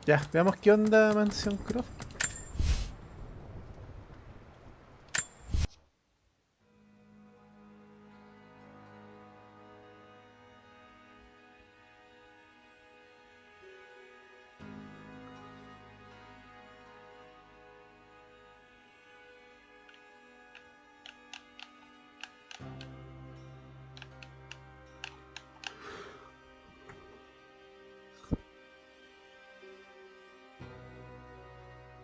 Ya, veamos qué onda mansión Croft.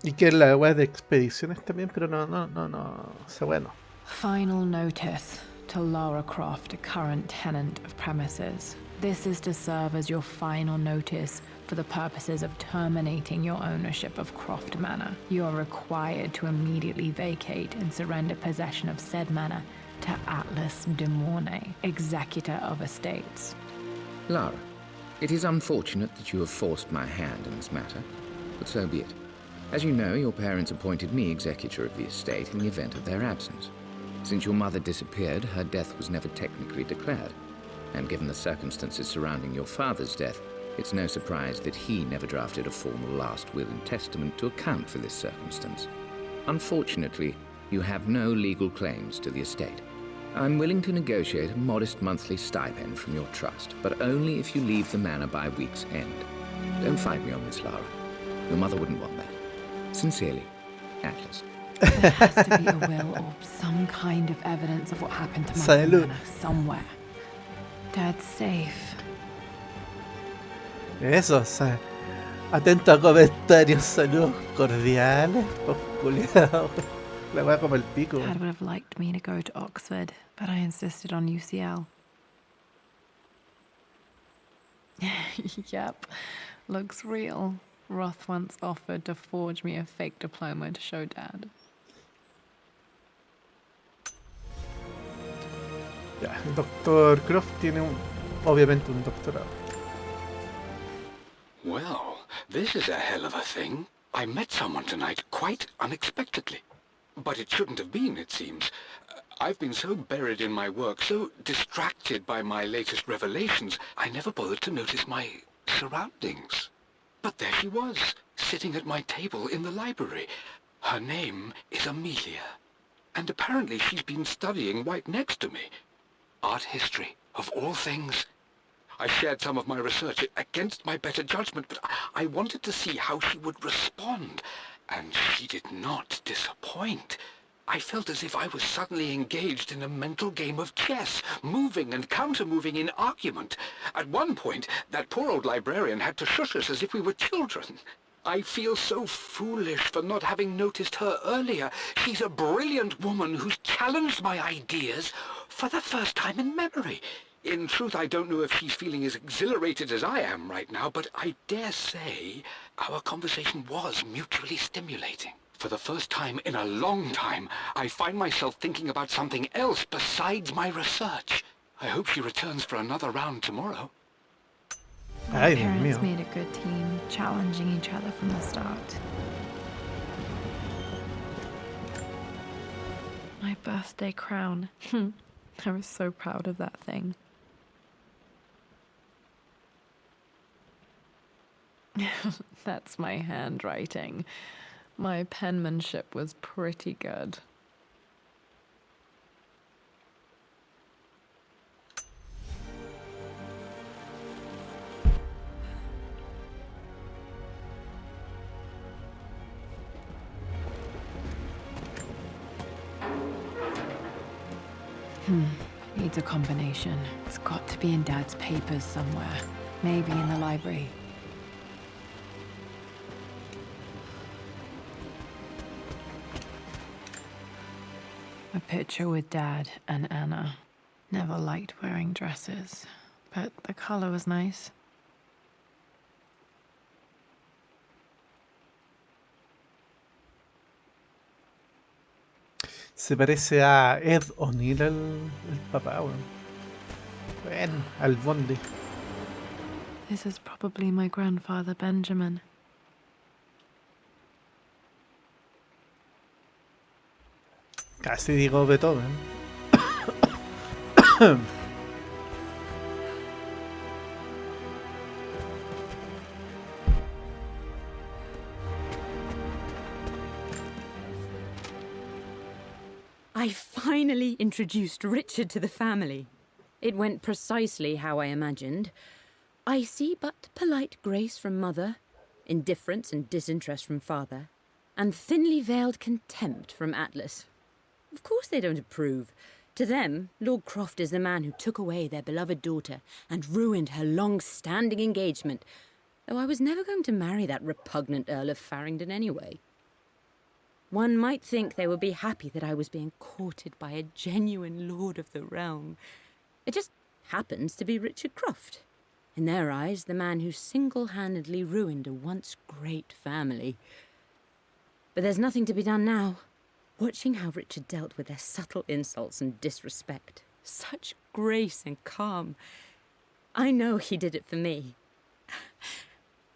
Y que la web de expediciones también, pero no. O sea, bueno. Final notice to Lara Croft, a current tenant of premises. This is to serve as your final notice for the purposes of terminating your ownership of Croft Manor. You are required to immediately vacate and surrender possession of said manor to Atlas de Mornay, executor of estates. Lara, it is unfortunate that you have forced my hand in this matter, but so be it. As you know, your parents appointed me executor of the estate in the event of their absence. Since your mother disappeared, her death was never technically declared. And given the circumstances surrounding your father's death, it's no surprise that he never drafted a formal last will and testament to account for this circumstance. Unfortunately, you have no legal claims to the estate. I'm willing to negotiate a modest monthly stipend from your trust, but only if you leave the manor by week's end. Don't fight me on this, Lara. Your mother wouldn't want that. Sincerely, Atlas. There has to be a will or some kind of evidence of what happened to my Salud. manor somewhere. Dad's safe. Eso, o sea, atento a comentarios, saludos cordiales, osculeados. La wea como el pico. Dad would have liked me to go to Oxford, but I insisted on UCL. Yep, looks real. Roth once offered to forge me a fake diploma to show Dad. Ya, el Dr. Croft tiene obviamente un doctorado. Well, this is a hell of a thing. I met someone tonight quite unexpectedly. But it shouldn't have been, it seems. I've been so buried in my work, so distracted by my latest revelations, I never bothered to notice my surroundings. But there she was, sitting at my table in the library. Her name is Amelia. And apparently she's been studying right next to me. Art history, of all things. I shared some of my research against my better judgment, but I wanted to see how she would respond. And she did not disappoint. I felt as if I was suddenly engaged in a mental game of chess, moving and counter-moving in argument. At one point, that poor old librarian had to shush us as if we were children. I feel so foolish for not having noticed her earlier. She's a brilliant woman who's challenged my ideas for the first time in memory. In truth, I don't know if she's feeling as exhilarated as I am right now, but I dare say our conversation was mutually stimulating. For the first time in a long time, I find myself thinking about something else besides my research. I hope she returns for another round tomorrow. My Ay, Dios parents mío. made a good team, challenging each other from the start. My birthday crown. I was so proud of that thing. That's my handwriting. My penmanship was pretty good. Needs a combination. It's got to be in Dad's papers somewhere. Maybe in the library. A picture with Dad and Anna. Never liked wearing dresses, but the color was nice. Se parece a Ed O'Neill, el papá, weón. Bueno, al Bondi. This is probably my grandfather Benjamin. Casi digo Beethoven. I finally introduced Richard to the family. It went precisely how I imagined. I see but polite grace from mother, indifference and disinterest from father, and thinly veiled contempt from Atlas. Of course they don't approve. To them, Lord Croft is the man who took away their beloved daughter and ruined her long-standing engagement, though I was never going to marry that repugnant Earl of Farringdon anyway. One might think they would be happy that I was being courted by a genuine lord of the realm. It just happens to be Richard Croft. In their eyes, the man who single-handedly ruined a once great family. But there's nothing to be done now. Watching how Richard dealt with their subtle insults and disrespect. Such grace and calm. I know he did it for me.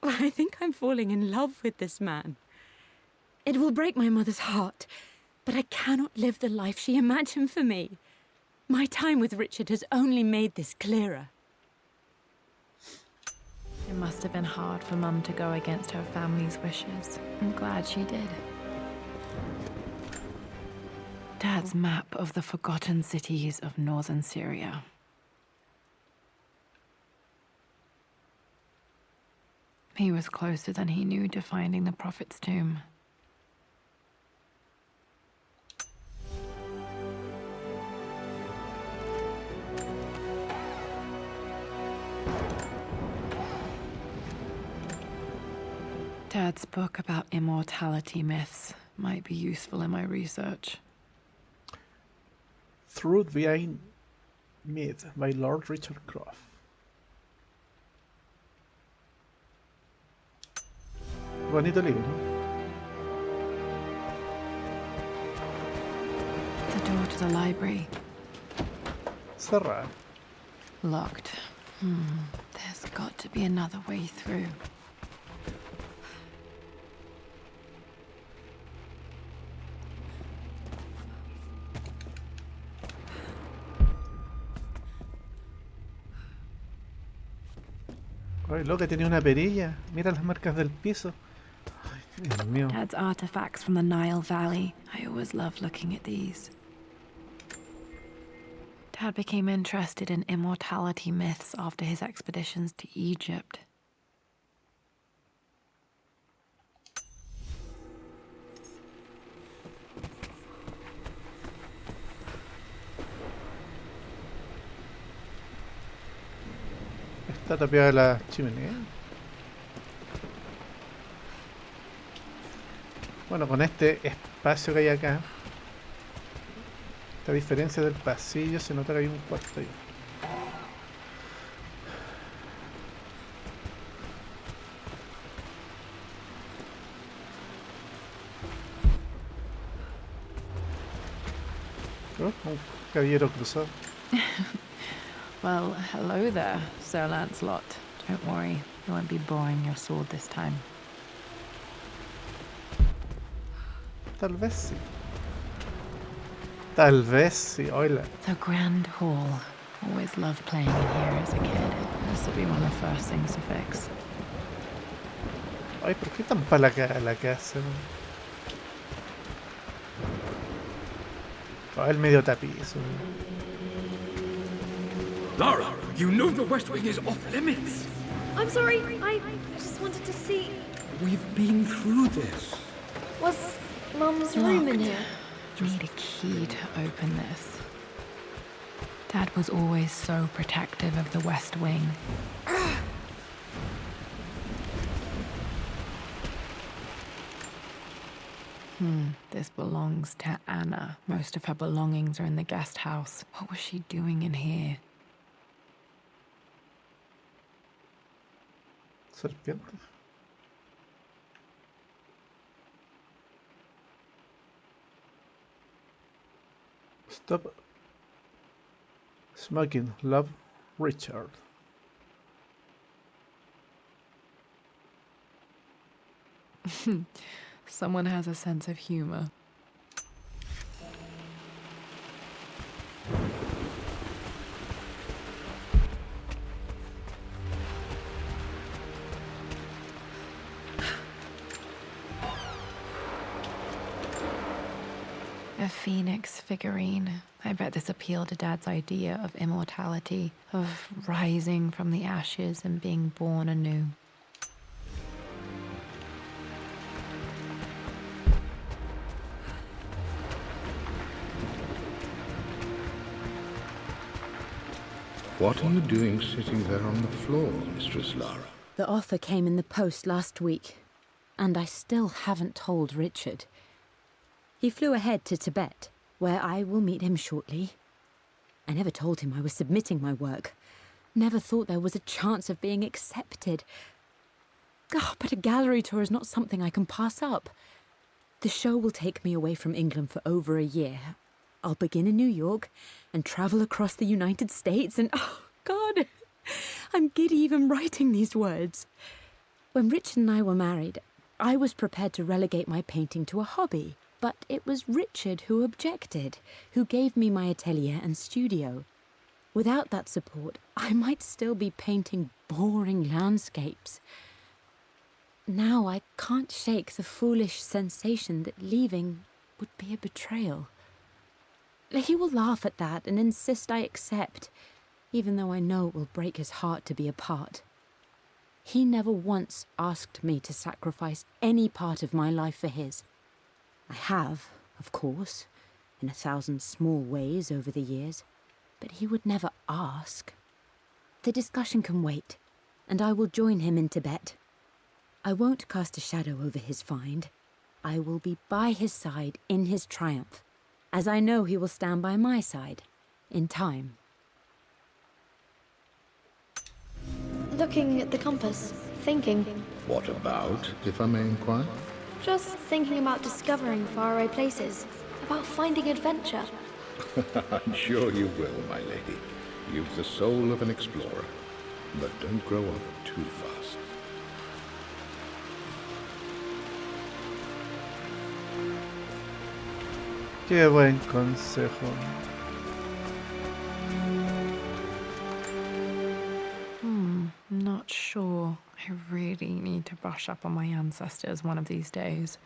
I think I'm falling in love with this man. It will break my mother's heart, but I cannot live the life she imagined for me. My time with Richard has only made this clearer. It must have been hard for Mum to go against her family's wishes. I'm glad she did. Dad's map of the forgotten cities of northern Syria. He was closer than he knew to finding the Prophet's tomb. Dad's book about immortality myths might be useful in my research. Through the Myth by Lord Richard Croft. Bonito libro. The door to the library. Cerrado. Locked. There's got to be another way through. Ay, loca, tenía una perilla. Mira las marcas del piso. Ay, Dios mío. Dad's artifacts from the Nile Valley. I always loved looking at these. Dad became interested in immortality myths after his expeditions to Egypt. Está tapiada la chimenea. Bueno, con este espacio que hay acá, esta diferencia del pasillo, se nota que hay un cuarto ahí. Oh, un caballero cruzado. Well, hello there, Sir Lancelot. Don't worry, you won't be boring your sword this time. Tal vez sí. Tal vez sí, oíla. The Grand Hall. Always loved playing in here as a kid. This will be one of the first things to fix. Ay, ¿por qué tan para la casa? Oh, el medio tapizo. Lara, you know the West Wing is off limits. I'm sorry, I just wanted to see. We've been through this. Was Mum's room in here? Need a key to open this. Dad was always so protective of the West Wing. This belongs to Anna. Most of her belongings are in the guest house. What was she doing in here? Serpiente. Stop smoking. Love, Richard. Someone has a sense of humor. A phoenix figurine. I bet this appealed to Dad's idea of immortality, of rising from the ashes and being born anew. What are you doing sitting there on the floor, Mistress Lara? The offer came in the post last week, and I still haven't told Richard. He flew ahead to Tibet, where I will meet him shortly. I never told him I was submitting my work. Never thought there was a chance of being accepted. But a gallery tour is not something I can pass up. The show will take me away from England for over a year. I'll begin in New York and travel across the United States and, oh, God, I'm giddy even writing these words. When Richard and I were married, I was prepared to relegate my painting to a hobby, but it was Richard who objected, who gave me my atelier and studio. Without that support, I might still be painting boring landscapes. Now I can't shake the foolish sensation that leaving would be a betrayal. He will laugh at that and insist I accept, even though I know it will break his heart to be apart. He never once asked me to sacrifice any part of my life for his. I have, of course, in 1,000 small ways over the years, but he would never ask. The discussion can wait, and I will join him in Tibet. I won't cast a shadow over his find. I will be by his side in his triumph, as I know he will stand by my side, in time. Looking at the compass, thinking. What about, if I may inquire? Just thinking about discovering faraway places, about finding adventure. I'm sure you will, my lady. You've the soul of an explorer. But don't grow up too fast. Qué buen consejo. Not sure. I really need to brush up on my ancestors one of these days.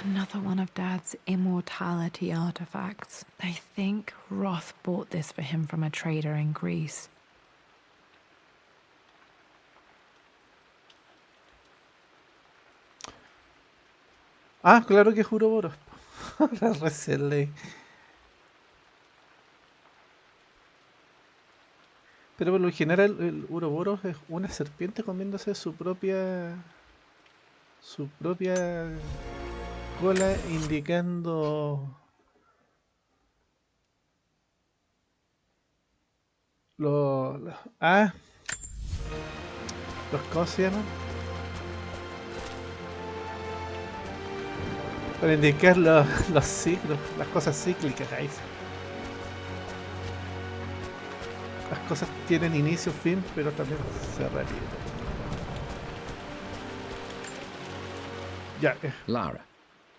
Another one of Dad's immortality artifacts. I think Roth bought this for him from a trader in Greece. Ah, claro que es Uroboros. La recién leí. Pero por lo general el Uroboros es una serpiente comiéndose su propia cola, indicando los ¿cómo se llaman? Para indicar los ciclos, las cosas cíclicas. Ahí. Las cosas tienen inicio, fin, pero también se repiten. Ya. Lara,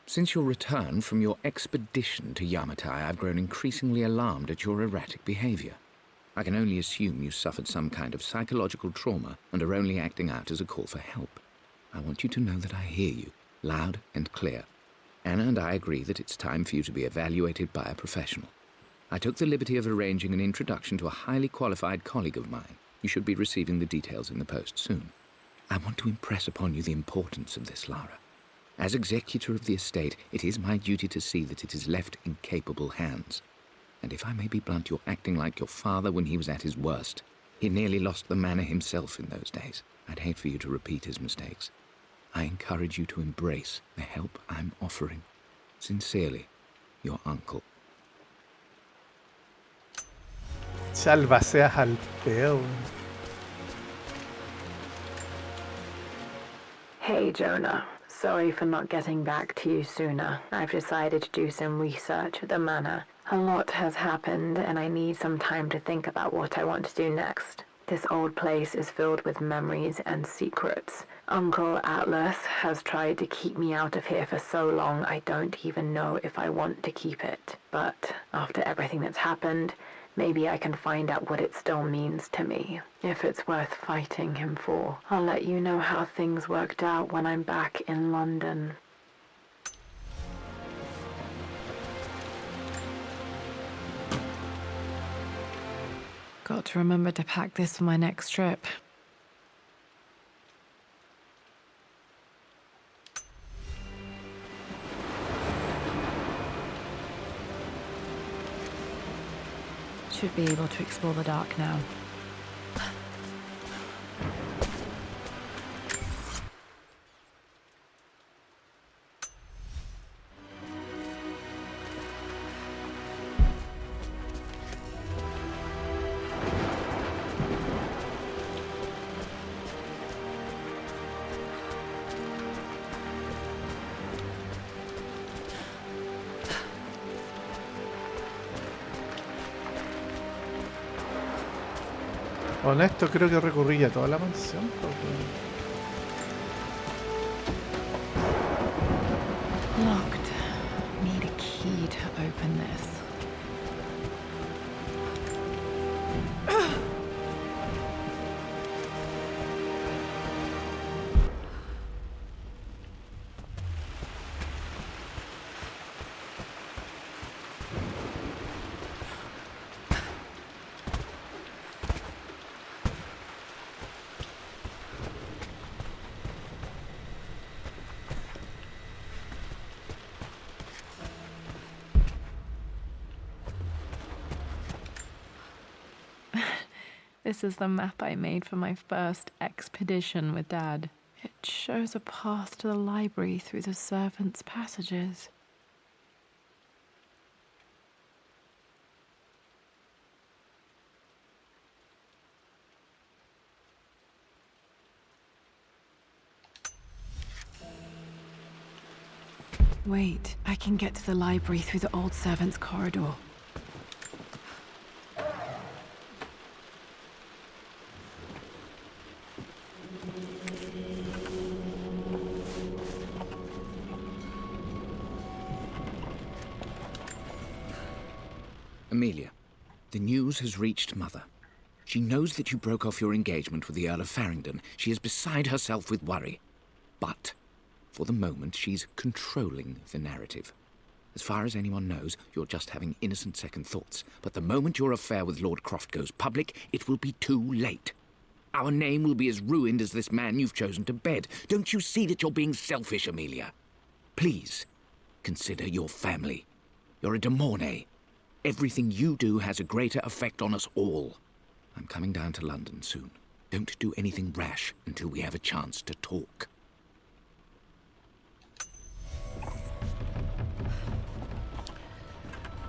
since your return from your expedition to Yamatai, I've grown increasingly alarmed at your erratic behavior. I can only assume you suffered some kind of psychological trauma and are only acting out as a call for help. I want you to know that I hear you, loud and clear. Anna and I agree that it's time for you to be evaluated by a professional. I took the liberty of arranging an introduction to a highly qualified colleague of mine. You should be receiving the details in the post soon. I want to impress upon you the importance of this, Lara. As executor of the estate, it is my duty to see that it is left in capable hands. And if I may be blunt, you're acting like your father when he was at his worst. He nearly lost the manor himself in those days. I'd hate for you to repeat his mistakes. I encourage you to embrace the help I'm offering. Sincerely, your uncle. Salvaseas al peo. Hey, Jonah. Sorry for not getting back to you sooner. I've decided to do some research at the manor. A lot has happened, and I need some time to think about what I want to do next. This old place is filled with memories and secrets. Uncle Atlas has tried to keep me out of here for so long I don't even know if I want to keep it. But after everything that's happened, maybe I can find out what it still means to me. If it's worth fighting him for. I'll let you know how things worked out when I'm back in London. Got to remember to pack this for my next trip. Should be able to explore the dark now. Honesto, creo que recorrí ya toda la mansión. Locked. Need a key to open this. This is the map I made for my first expedition with Dad. It shows a path to the library through the servants' passages. Wait, I can get to the library through the old servants' corridor. Amelia, the news has reached Mother. She knows that you broke off your engagement with the Earl of Farringdon. She is beside herself with worry. But, for the moment, she's controlling the narrative. As far as anyone knows, you're just having innocent second thoughts. But the moment your affair with Lord Croft goes public, it will be too late. Our name will be as ruined as this man you've chosen to bed. Don't you see that you're being selfish, Amelia? Please, consider your family. You're a de Mornay. Everything you do has a greater effect on us all. I'm coming down to London soon. Don't do anything rash until we have a chance to talk.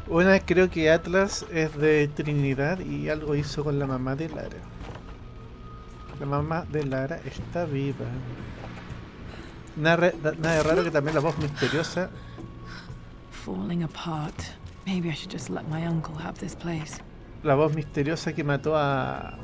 Una, creo que Atlas es de Trinidad y algo hizo con la mamá de Lara. La mamá de Lara está viva. Nada de raro que también la voz misteriosa. Falling apart. Maybe I should just let my uncle have this place. La voz misteriosa que mató a...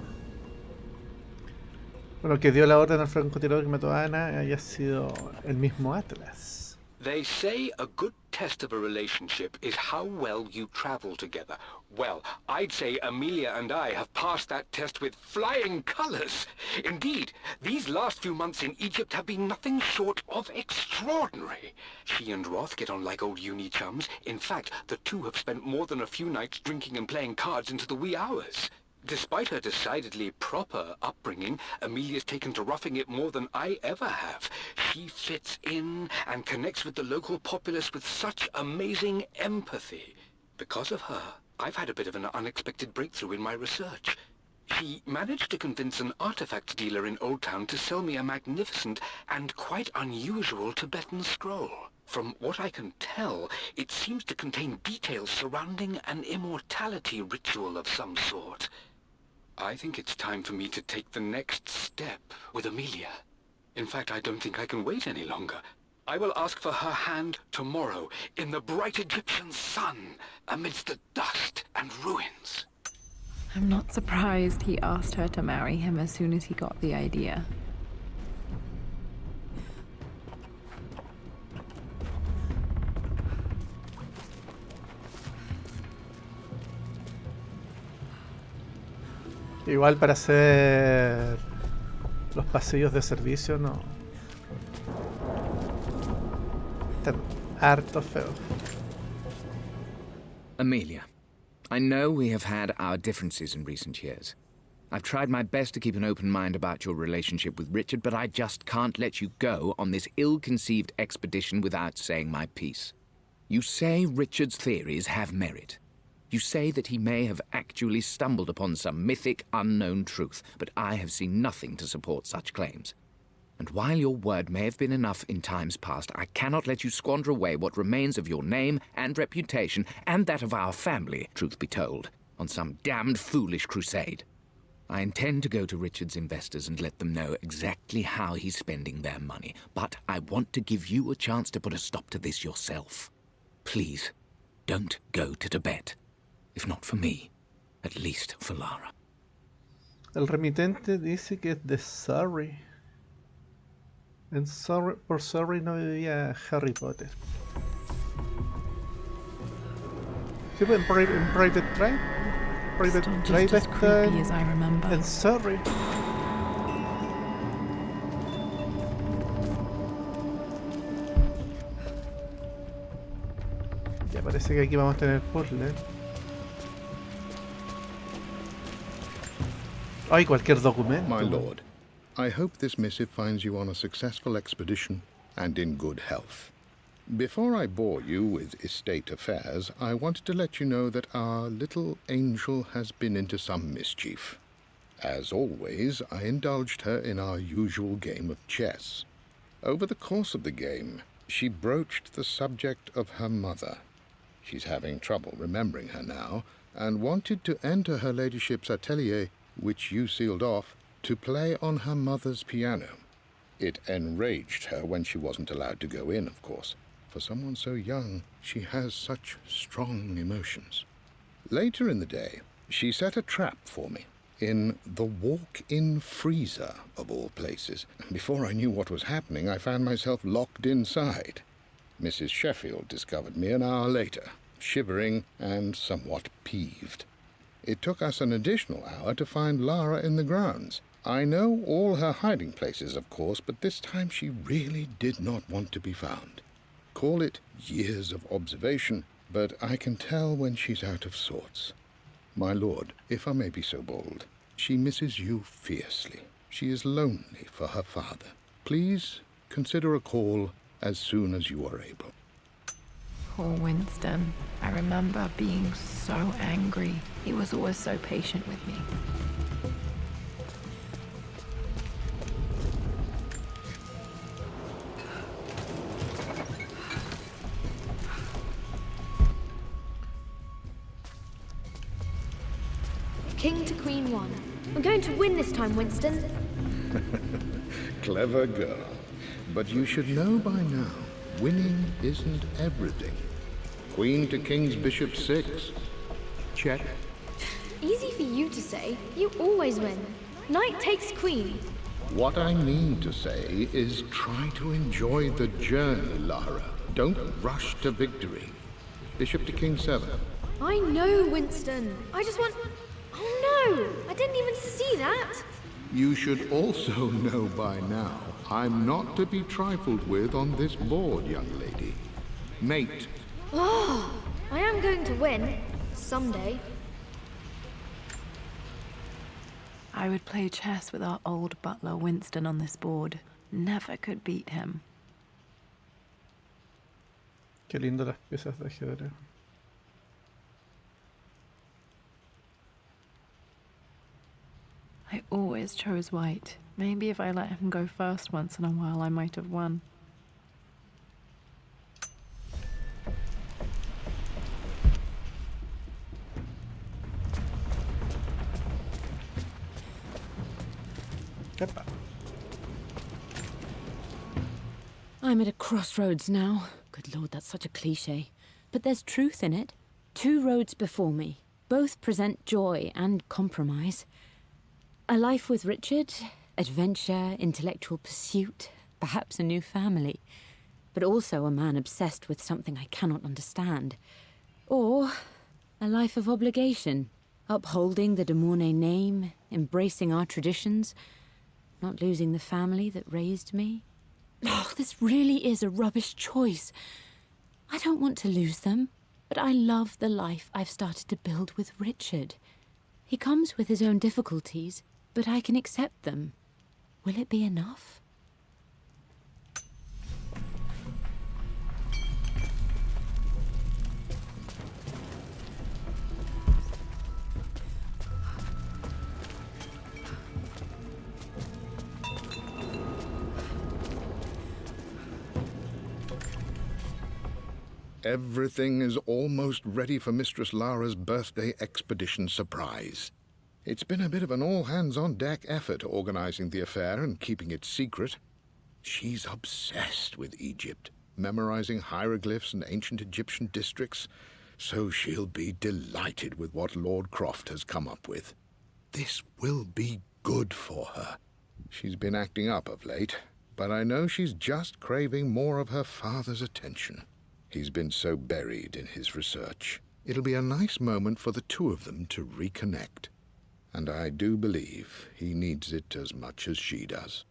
Bueno, que dio la orden al francotirador que mató a Ana haya sido el mismo Atlas. They say a good test of a relationship is how well you travel together. Well, I'd say Amelia and I have passed that test with flying colors. Indeed, these last few months in Egypt have been nothing short of extraordinary. She and Roth get on like old uni chums. In fact, the two have spent more than a few nights drinking and playing cards into the wee hours. Despite her decidedly proper upbringing, Amelia's taken to roughing it more than I ever have. She fits in and connects with the local populace with such amazing empathy. Because of her, I've had a bit of an unexpected breakthrough in my research. She managed to convince an artifact dealer in Old Town to sell me a magnificent and quite unusual Tibetan scroll. From what I can tell, it seems to contain details surrounding an immortality ritual of some sort. I think it's time for me to take the next step with Amelia. In fact, I don't think I can wait any longer. I will ask for her hand tomorrow, in the bright Egyptian sun, amidst the dust and ruins. I'm not surprised he asked her to marry him as soon as he got the idea. Igual para hacer los pasillos de servicio no. Están harto feos. Amelia, I know we have had our differences in recent years. I've tried my best to keep an open mind about your relationship with Richard, but I just can't let you go on this ill-conceived expedition without saying my piece. You say Richard's theories have merit. You say that he may have actually stumbled upon some mythic, unknown truth, but I have seen nothing to support such claims. And while your word may have been enough in times past, I cannot let you squander away what remains of your name and reputation, and that of our family, truth be told, on some damned foolish crusade. I intend to go to Richard's investors and let them know exactly how he's spending their money, but I want to give you a chance to put a stop to this yourself. Please, don't go to Tibet. If not for me, at least for Lara. El remitente dice que es de Surrey. En Surrey, por Surrey no vivía Harry Potter. Sí, pues en Private Drive. Private Still Drive just as está creepy as I remember. en Surrey. Ya parece que aquí vamos a tener puzzle. Ay, cualquier documento. My lord, I hope this missive finds you on a successful expedition and in good health. Before I bore you with estate affairs, I wanted to let you know that our little angel has been into some mischief. As always, I indulged her in our usual game of chess. Over the course of the game, she broached the subject of her mother. She's having trouble remembering her now, and wanted to enter her ladyship's atelier, which you sealed off, to play on her mother's piano. It enraged her when she wasn't allowed to go in, of course. For someone so young, she has such strong emotions. Later in the day, she set a trap for me in the walk-in freezer, of all places. Before I knew what was happening, I found myself locked inside. Mrs. Sheffield discovered me an hour later, shivering and somewhat peeved. It took us an additional hour to find Lara in the grounds. I know all her hiding places, of course, but this time she really did not want to be found. Call it years of observation, but I can tell when she's out of sorts. My lord, if I may be so bold, she misses you fiercely. She is lonely for her father. Please consider a call as soon as you are able. Poor Winston. I remember being so angry. He was always so patient with me. King to Queen 1. I'm going to win this time, Winston. Clever girl. But you should know by now, winning isn't everything. Queen to King's Bishop 6. Check. Easy for you to say. You always win. Knight takes queen. What I mean to say is try to enjoy the journey, Lara. Don't rush to victory. Bishop to King 7. I know, Winston. I just want... Oh no! I didn't even see that! You should also know by now, I'm not to be trifled with on this board, young lady. Mate. Oh, I am going to win. Someday. I would play chess with our old butler Winston on this board. Never could beat him. Qué lindo las piezas de ajedrez. I always chose white. Maybe if I let him go first once in a while, I might have won. Epa. I'm at a crossroads now. Good Lord, that's such a cliche. But there's truth in it. Two roads before me. Both present joy and compromise. A life with Richard, adventure, intellectual pursuit, perhaps a new family. But also a man obsessed with something I cannot understand. Or a life of obligation, upholding the de Mornay name, embracing our traditions, not losing the family that raised me. Oh, this really is a rubbish choice. I don't want to lose them, but I love the life I've started to build with Richard. He comes with his own difficulties, but I can accept them. Will it be enough? Everything is almost ready for Mistress Lara's birthday expedition surprise. It's been a bit of an all-hands-on-deck effort organizing the affair and keeping it secret. She's obsessed with Egypt, memorizing hieroglyphs and ancient Egyptian districts, so she'll be delighted with what Lord Croft has come up with. This will be good for her. She's been acting up of late, but I know she's just craving more of her father's attention. He's been so buried in his research. It'll be a nice moment for the two of them to reconnect. And I do believe he needs it as much as she does.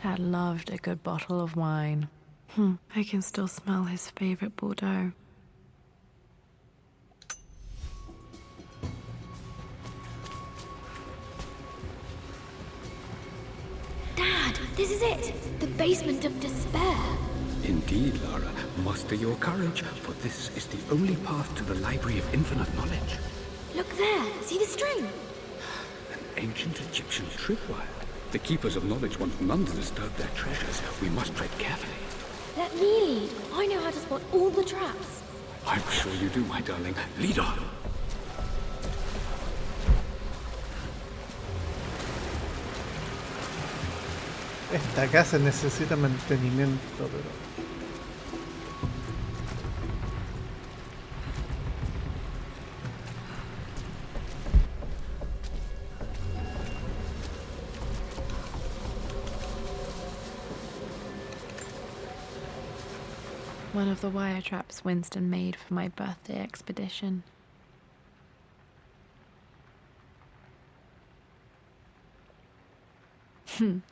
Dad loved a good bottle of wine. I can still smell his favorite Bordeaux. Dad, this is it! The basement of despair! Indeed, Lara. Muster your courage, for this is the only path to the Library of Infinite Knowledge. Look there! See the string? An ancient Egyptian tripwire. The keepers of knowledge want none to disturb their treasures. We must tread carefully. Let me lead. I know how to spot all the traps. I'm sure you do, my darling. Lead on. Esta casa necesita mantenimiento, pero... One of the wire traps Winston made for my birthday expedition.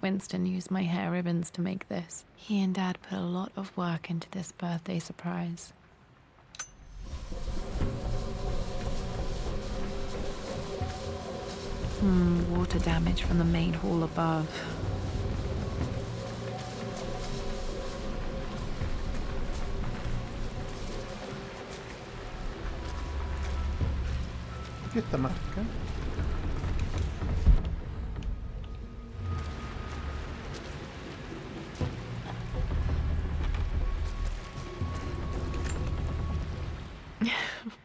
Winston used my hair ribbons to make this. He and Dad put a lot of work into this birthday surprise. Water damage from the main hall above. ¿Qué esta marca?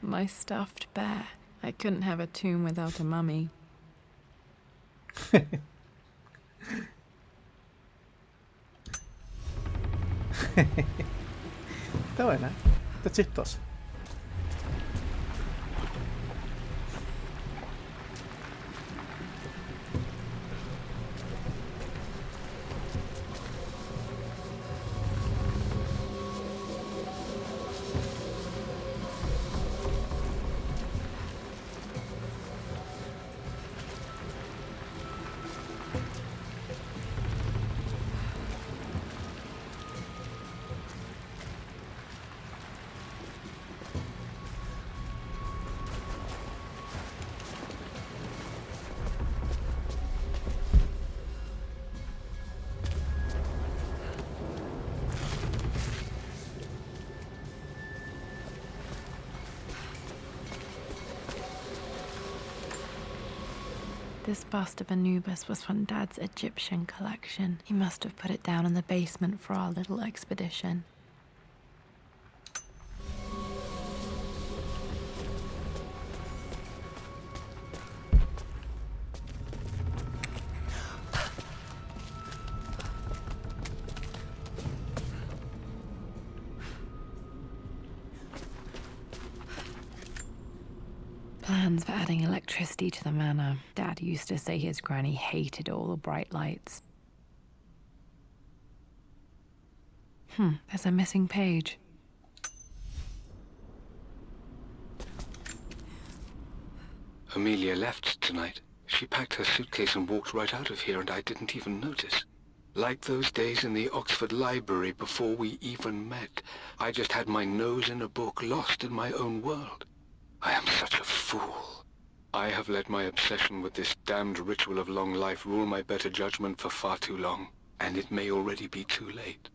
My stuffed bear. I couldn't have a tomb without a mummy. Está buena, está chistosa. This bust of Anubis was from Dad's Egyptian collection. He must have put it down in the basement for our little expedition. Plans for adding electricity to the manor. Dad used to say his granny hated all the bright lights. There's a missing page. Amelia left tonight. She packed her suitcase and walked right out of here, and I didn't even notice. Like those days in the Oxford Library before we even met. I just had my nose in a book, lost in my own world. I am such a fool. I have let my obsession with this damned ritual of long life rule my better judgment for far too long, and it may already be too late.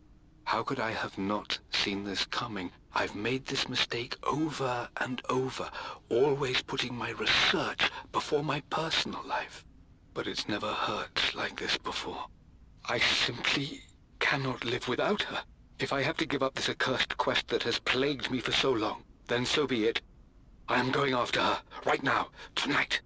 How could I have not seen this coming? I've made this mistake over and over, always putting my research before my personal life. But it's never hurt like this before. I simply cannot live without her. If I have to give up this accursed quest that has plagued me for so long, then so be it. I am going after her, right now, tonight.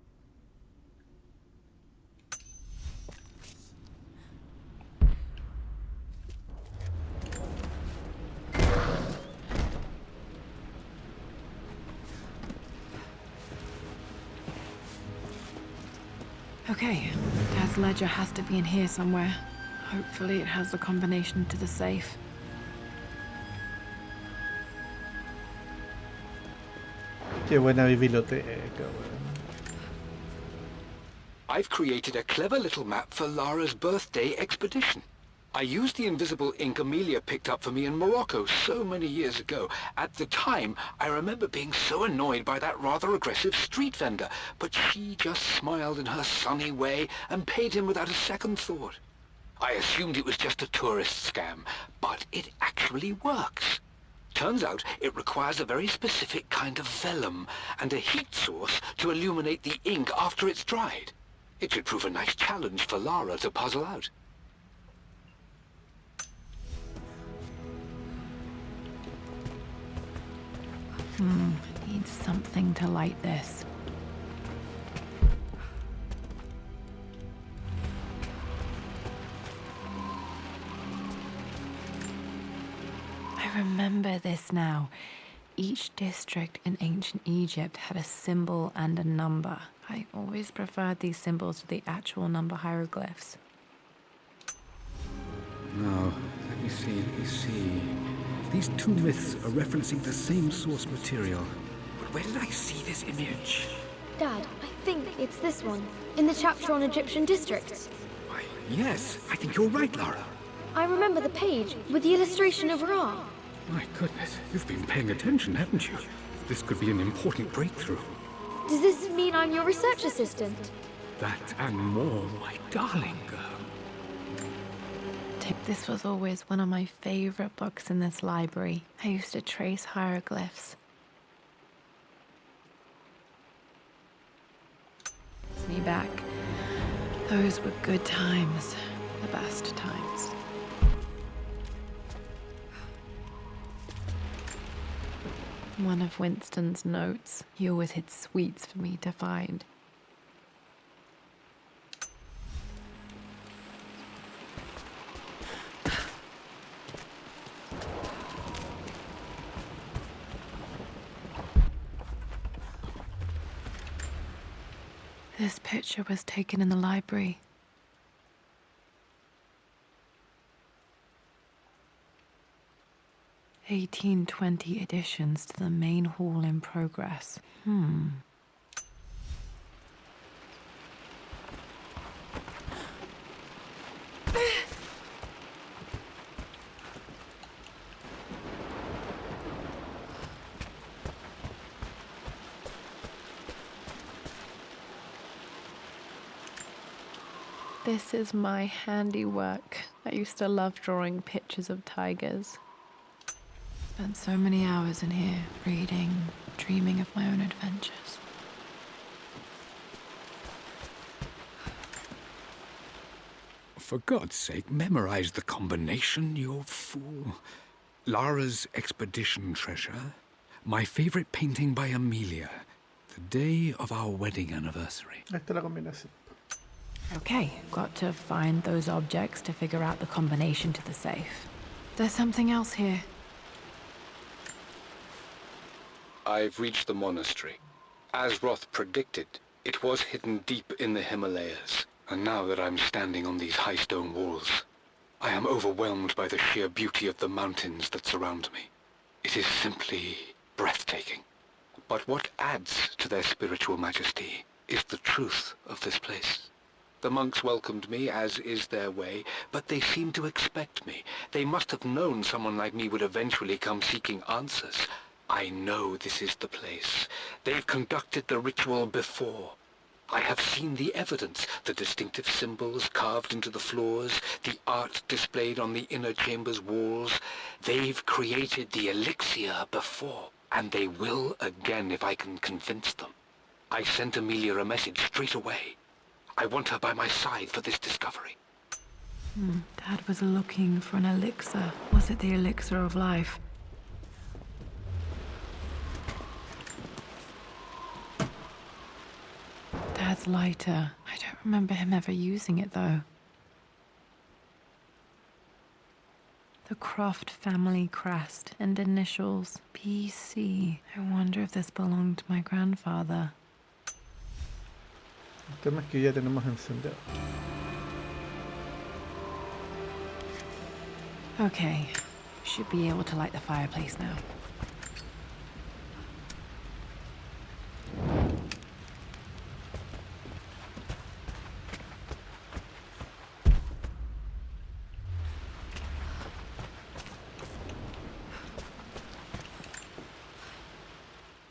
Okay, Dad's ledger has to be in here somewhere. Hopefully it has the combination to the safe. Qué buena biblioteca, weón. I've created a clever little map for Lara's birthday expedition. I used the invisible ink Amelia picked up for me in Morocco so many years ago. At the time, I remember being so annoyed by that rather aggressive street vendor, but she just smiled in her sunny way and paid him without a second thought. I assumed it was just a tourist scam, but it actually works. Turns out it requires a very specific kind of vellum and a heat source to illuminate the ink after it's dried. It should prove a nice challenge for Lara to puzzle out. Needs something to light this. I remember this now. Each district in ancient Egypt had a symbol and a number. I always preferred these symbols to the actual number hieroglyphs. Now, let me see. These two myths are referencing the same source material. But where did I see this image? Dad, I think it's this one, in the chapter on Egyptian districts. Why, yes, I think you're right, Lara. I remember the page with the illustration of Ra. My goodness, you've been paying attention, haven't you? This could be an important breakthrough. Does this mean I'm your research assistant? That and more, my darling girl. This was always one of my favorite books in this library. I used to trace hieroglyphs. It's me back. Those were good times. The best times. One of Winston's notes. He always hid sweets for me to find. This picture was taken in the library. (1820) additions to the main hall in progress. This is my handiwork. I used to love drawing pictures of tigers. Spent so many hours in here, reading, dreaming of my own adventures. for God's sake, memorize the combination, you fool. Lara's expedition treasure, my favorite painting by Amelia, the day of our wedding anniversary. Ahí está la combinación. Okay, got to find those objects to figure out the combination to the safe. There's something else here. I've reached the monastery. As Roth predicted, it was hidden deep in the Himalayas. And now that I'm standing on these high stone walls, I am overwhelmed by the sheer beauty of the mountains that surround me. It is simply breathtaking. But what adds to their spiritual majesty is the truth of this place. The monks welcomed me, as is their way, but they seemed to expect me. They must have known someone like me would eventually come seeking answers. I know this is the place. They've conducted the ritual before. I have seen the evidence, the distinctive symbols carved into the floors, the art displayed on the inner chamber's walls. They've created the elixir before, and they will again if I can convince them. I sent Amelia a message straight away. I want her by my side for this discovery. Dad was looking for an elixir. Was it the elixir of life? Dad's lighter. I don't remember him ever using it, though. The Croft family crest and initials PC. I wonder if this belonged to my grandfather. El tema es que ya tenemos encendido. Okay, should be able to light the fireplace now.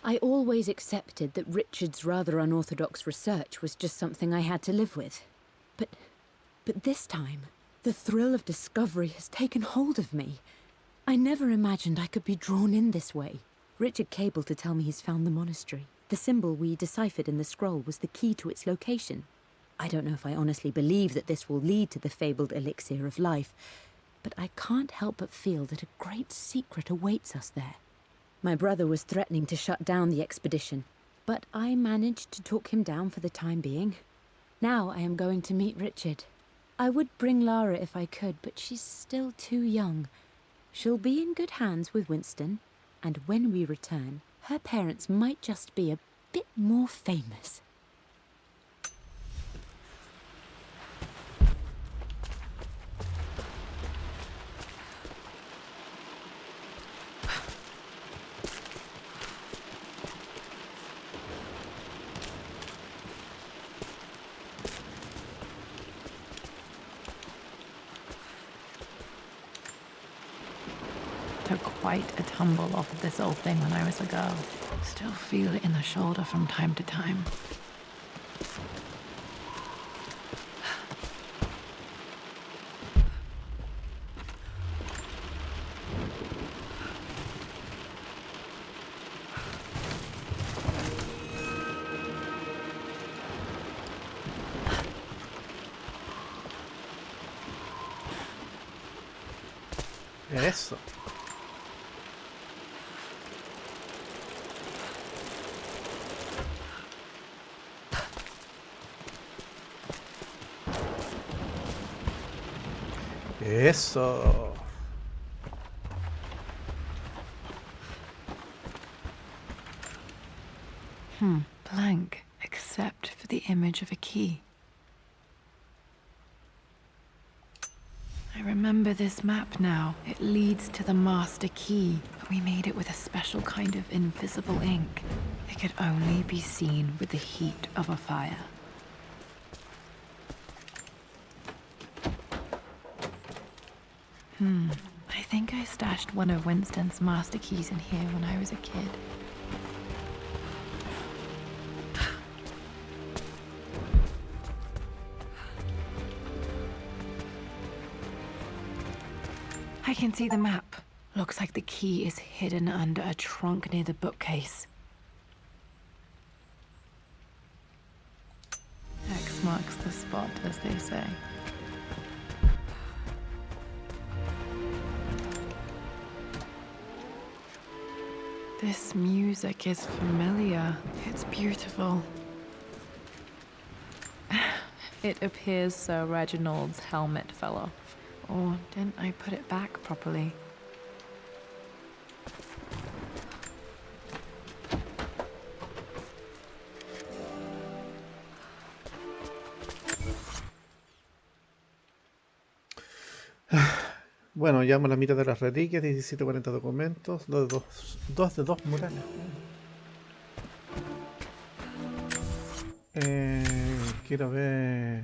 I always accepted that Richard's rather unorthodox research was just something I had to live with. But this time, the thrill of discovery has taken hold of me. I never imagined I could be drawn in this way. Richard cabled to tell me he's found the monastery. The symbol we deciphered in the scroll was the key to its location. I don't know if I honestly believe that this will lead to the fabled elixir of life, but I can't help but feel that a great secret awaits us there. My brother was threatening to shut down the expedition, but I managed to talk him down for the time being. Now I am going to meet Richard. I would bring Lara if I could, but she's still too young. She'll be in good hands with Winston, and when we return, her parents might just be a bit more famous. Took quite a tumble off of this old thing when I was a girl. Still feel it in the shoulder from time to time. Eso. Eso. Blank, except for the image of a key. I remember this map now. It leads to the master key, but we made it with a special kind of invisible ink. It could only be seen with the heat of a fire. I think I stashed one of Winston's master keys in here when I was a kid. I can see the map. Looks like the key is hidden under a trunk near the bookcase. X marks the spot, as they say. This music is familiar. It's beautiful. It appears Sir Reginald's helmet fell off. Or didn't I put it back properly? Bueno, llevamos la mitad de las reliquias, 1740 documentos, 2 de 2 murales. Quiero ver...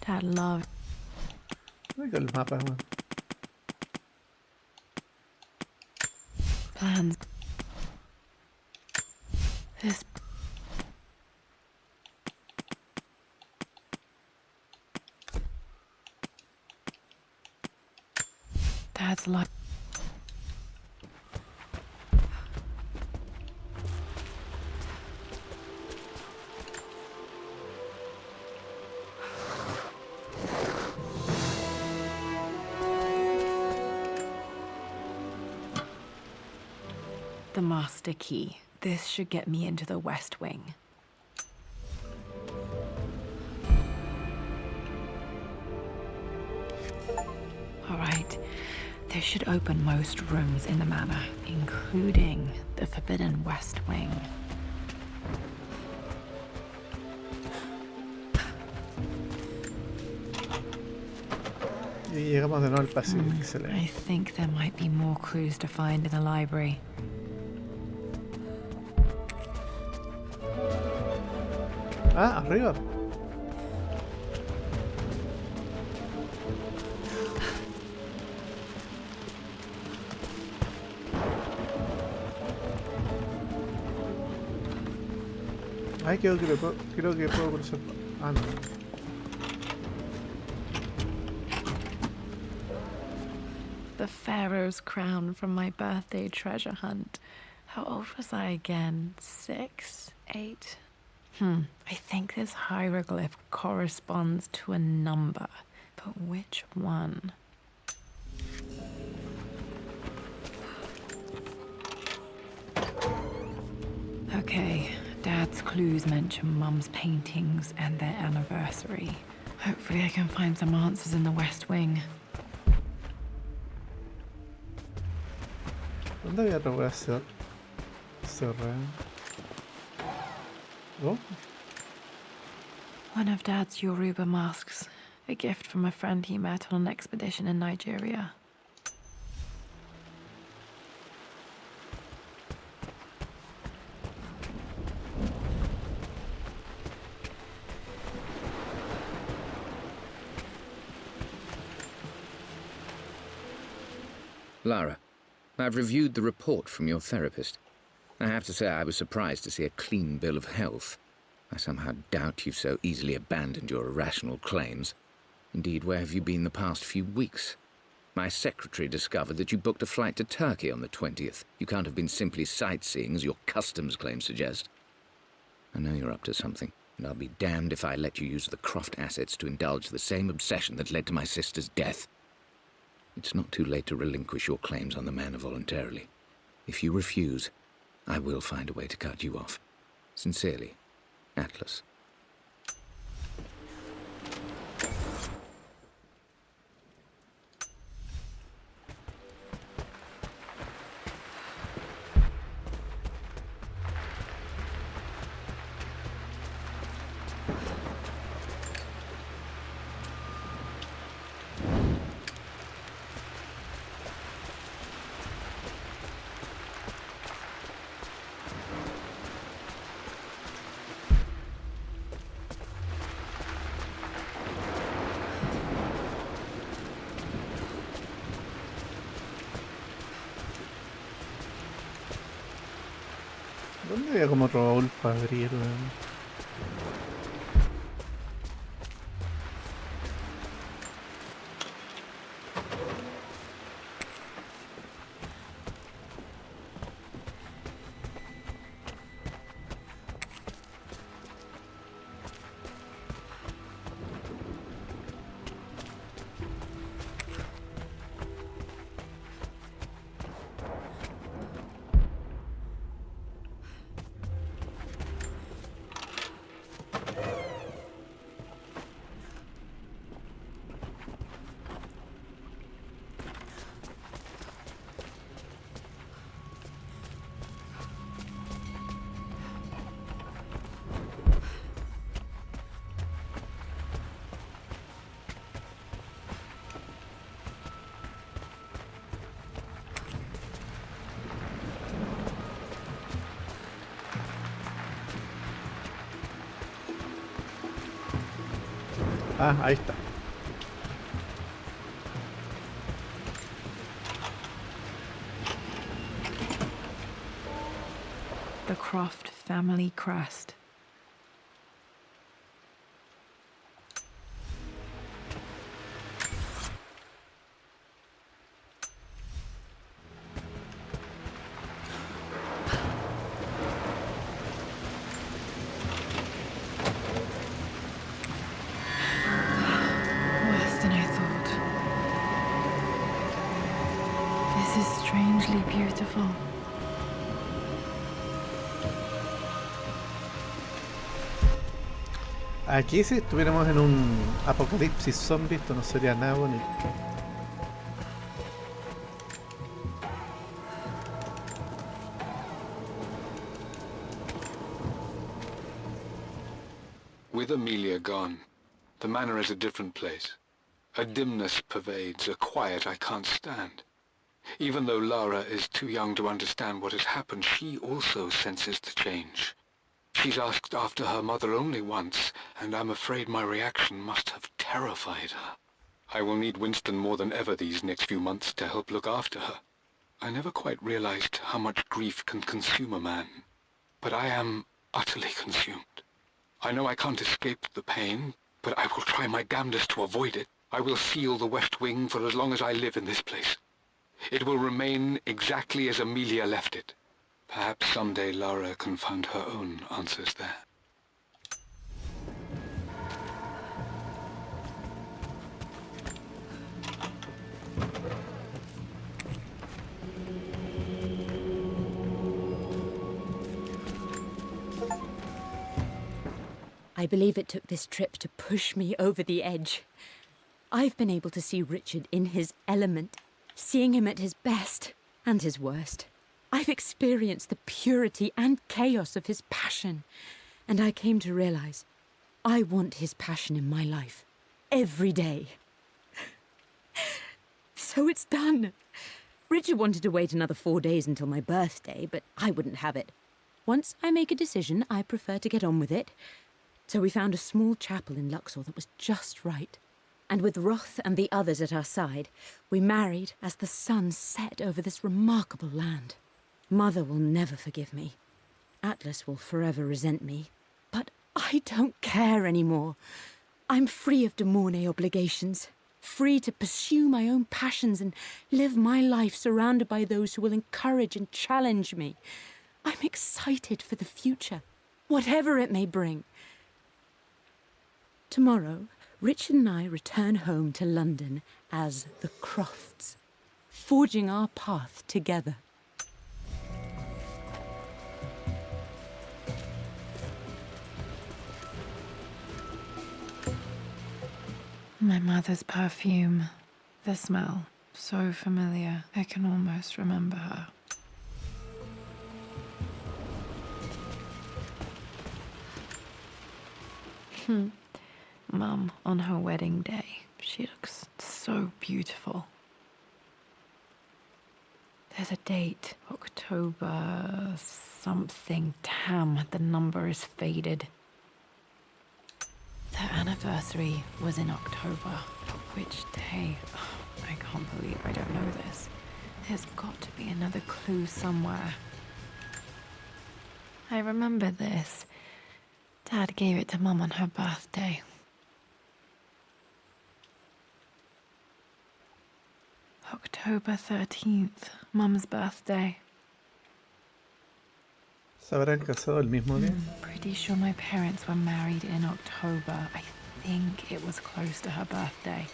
Dad loved Oiga el mapa, weón. plans. This Dad's life. The master key. This should get me into the West Wing. All right. This should open most rooms in the manor, including the forbidden West Wing. Y llegamos de nuevo al pasillo, excelente. I think there might be more clues to find in the library. Ah, arriba. Ay, creo que puedo cruzar. Ah, no. The Pharaoh's crown from my birthday treasure hunt. How old was I again? 6? 8? I think this hieroglyph corresponds to a number, but which one? Okay, Dad's clues mention Mum's paintings and their anniversary. Hopefully I can find some answers in the West Wing. ¿Dónde había otra hueá cerrada? Oh, One of Dad's Yoruba masks, a gift from a friend he met on an expedition in Nigeria. Lara, I've reviewed the report from your therapist. I have to say I was surprised to see a clean bill of health. I somehow doubt you've so easily abandoned your irrational claims. Indeed, where have you been the past few weeks? My secretary discovered that you booked a flight to Turkey on the 20th. You can't have been simply sightseeing, as your customs claims suggest. I know you're up to something, and I'll be damned if I let you use the Croft assets to indulge the same obsession that led to my sister's death. It's not too late to relinquish your claims on the manor voluntarily. If you refuse, I will find a way to cut you off. Sincerely, Atlas. ¿dónde había como otro baúl para abrir, weón? Ah, ahí está. The Croft family crest. Worse than I thought. This is strangely beautiful. Aquí si estuviéramos en un apocalipsis zombie, esto no sería nada bonito. With Amelia gone, the manor is a different place. A dimness pervades, a quiet I can't stand. Even though Lara is too young to understand what has happened, she also senses the change. She's asked after her mother only once, and I'm afraid my reaction must have terrified her. I will need Winston more than ever these next few months to help look after her. I never quite realized how much grief can consume a man, but I am utterly consumed. I know I can't escape the pain, but I will try my damnedest to avoid it. I will seal the West Wing for as long as I live in this place. It will remain exactly as Amelia left it. Perhaps someday Lara can find her own answers there. I believe it took this trip to push me over the edge. I've been able to see Richard in his element, seeing him at his best and his worst. I've experienced the purity and chaos of his passion, and I came to realize I want his passion in my life every day. So it's done. Richard wanted to wait another 4 days until my birthday, but I wouldn't have it. Once I make a decision, I prefer to get on with it. So we found a small chapel in Luxor that was just right. And with Roth and the others at our side, we married as the sun set over this remarkable land. Mother will never forgive me. Atlas will forever resent me. But I don't care anymore. I'm free of de Mornay obligations. Free to pursue my own passions and live my life surrounded by those who will encourage and challenge me. I'm excited for the future, whatever it may bring. Tomorrow, Richard and I return home to London as the Crofts, forging our path together. My mother's perfume. The smell. So familiar. I can almost remember her. Mum, on her wedding day, she looks so beautiful. There's a date. October something. Damn, the number is faded. The anniversary was in October. But which day? Oh, I can't believe I don't know this. There's got to be another clue somewhere. I remember this. Dad gave it to Mum on her birthday. October 13th, Mum's birthday. ¿Se habrán casado el mismo día? Pretty sure my parents were married in October. I think it was close to her birthday.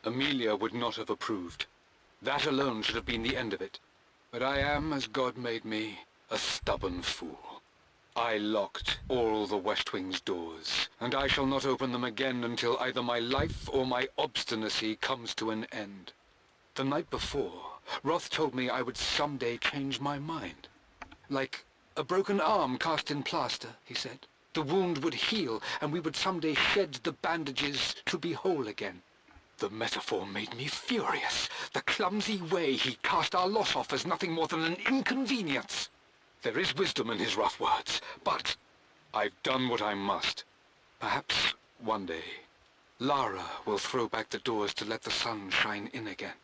Amelia would not have approved. That alone should have been the end of it. But I am, as God made me, a stubborn fool. I locked all the West Wing's doors, and I shall not open them again until either my life or my obstinacy comes to an end. The night before, Roth told me I would someday change my mind. Like a broken arm cast in plaster, he said. The wound would heal, and we would someday shed the bandages to be whole again. The metaphor made me furious. The clumsy way he cast our loss off as nothing more than an inconvenience. There is wisdom in his rough words, but I've done what I must. Perhaps one day, Lara will throw back the doors to let the sun shine in again.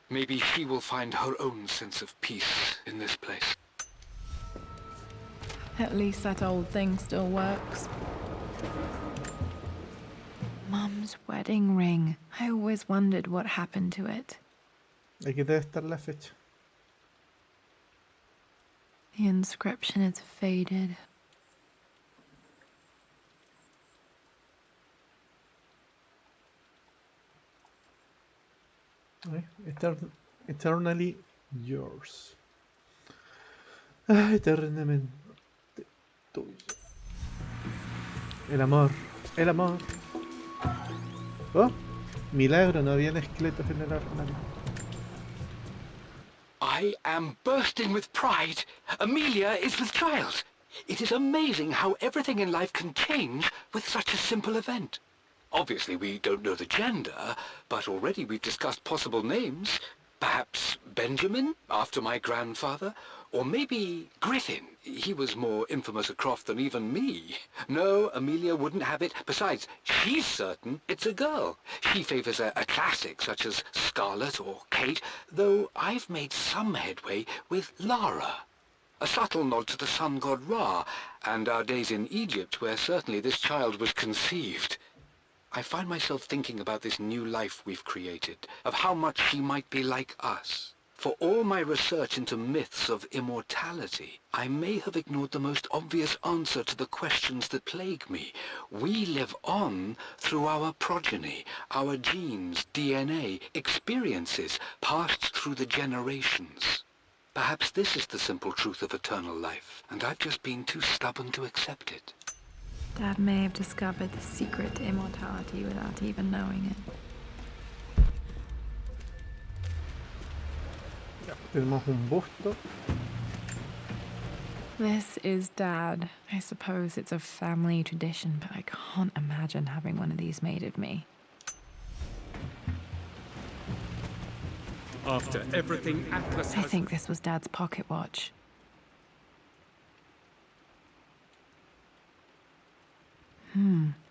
Maybe she will find her own sense of peace in this place. At least that old thing still works. Mum's wedding ring. I always wondered what happened to it. Aquí debe estar la fecha. The inscription is faded. Eternally yours. Ah, eternamente tuyo. El amor. El amor. Oh, milagro, no habían esqueletos en el armario. I am bursting with pride. Amelia is with child. It is amazing how everything in life can change with such a simple event. Obviously, we don't know the gender, but already we've discussed possible names. Perhaps Benjamin, after my grandfather? Or maybe Griffin. He was more infamous at Croft than even me. No, Amelia wouldn't have it. Besides, she's certain it's a girl. She favors a classic such as Scarlet or Kate, though I've made some headway with Lara. A subtle nod to the sun god Ra, and our days in Egypt, where certainly this child was conceived. I find myself thinking about this new life we've created, of how much she might be like us. For all my research into myths of immortality, I may have ignored the most obvious answer to the questions that plague me. We live on through our progeny, our genes, DNA, experiences passed through the generations. Perhaps this is the simple truth of eternal life, and I've just been too stubborn to accept it. Dad may have discovered the secret to immortality without even knowing it. Tenemos un busto. This is Dad. I suppose it's a family tradition, but I can't imagine having one of these made of me. After everything Atlas I has... think this was Dad's pocket watch.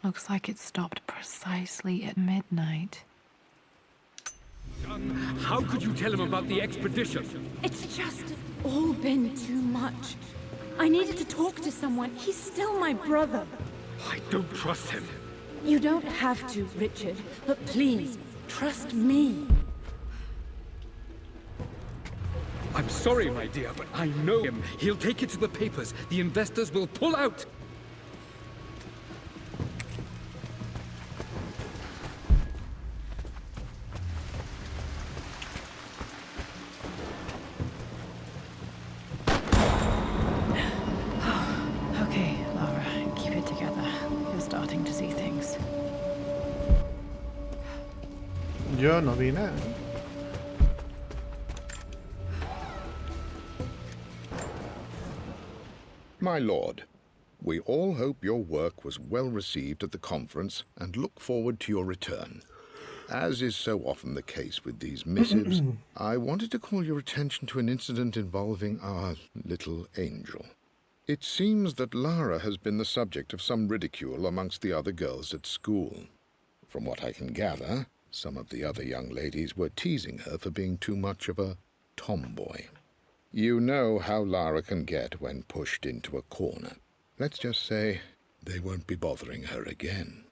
Looks like it stopped precisely at midnight. How could you tell him about the expedition? It's just all been too much. I needed to talk to someone. He's still my brother. I don't trust him. You don't have to, Richard, but please, trust me. I'm sorry, my dear, but I know him. He'll take it to the papers. The investors will pull out. Okay, Lara, keep it together. You're starting to see things. Yo no vi nada. My lord, we all hope your work was well received at the conference and look forward to your return. As is so often the case with these missives, I wanted to call your attention to an incident involving our little angel. It seems that Lara has been the subject of some ridicule amongst the other girls at school. From what I can gather, some of the other young ladies were teasing her for being too much of a tomboy. You know how Lara can get when pushed into a corner. Let's just say they won't be bothering her again.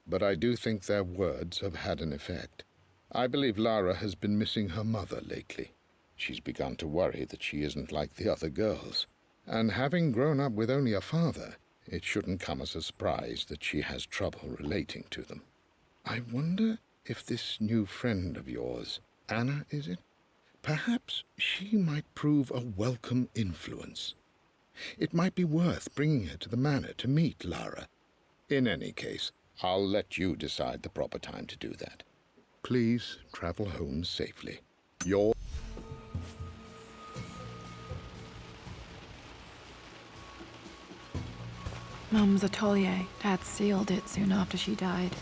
But I do think their words have had an effect. I believe Lara has been missing her mother lately. She's begun to worry that she isn't like the other girls. And having grown up with only a father, it shouldn't come as a surprise that she has trouble relating to them. I wonder if this new friend of yours, Anna, is it? Perhaps she might prove a welcome influence. It might be worth bringing her to the manor to meet Lara. In any case, I'll let you decide the proper time to do that. Please travel home safely. Your... Mum's atelier. Dad sealed it soon after she died.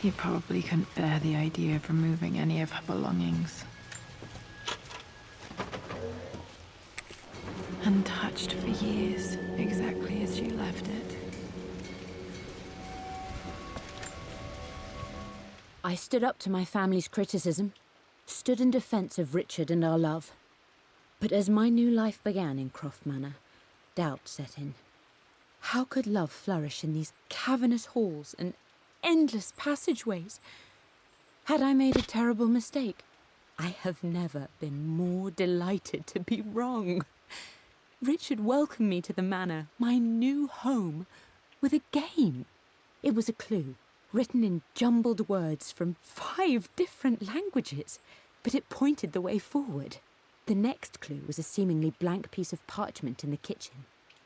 He probably couldn't bear the idea of removing any of her belongings. Untouched for years, exactly as she left it. I stood up to my family's criticism, stood in defense of Richard and our love. But as my new life began in Croft Manor, doubt set in. How could love flourish in these cavernous halls and endless passageways? Had I made a terrible mistake? I have never been more delighted to be wrong. Richard welcomed me to the manor, my new home, with a game. It was a clue, written in jumbled words from 5 different languages, but it pointed the way forward. The next clue was a seemingly blank piece of parchment in the kitchen,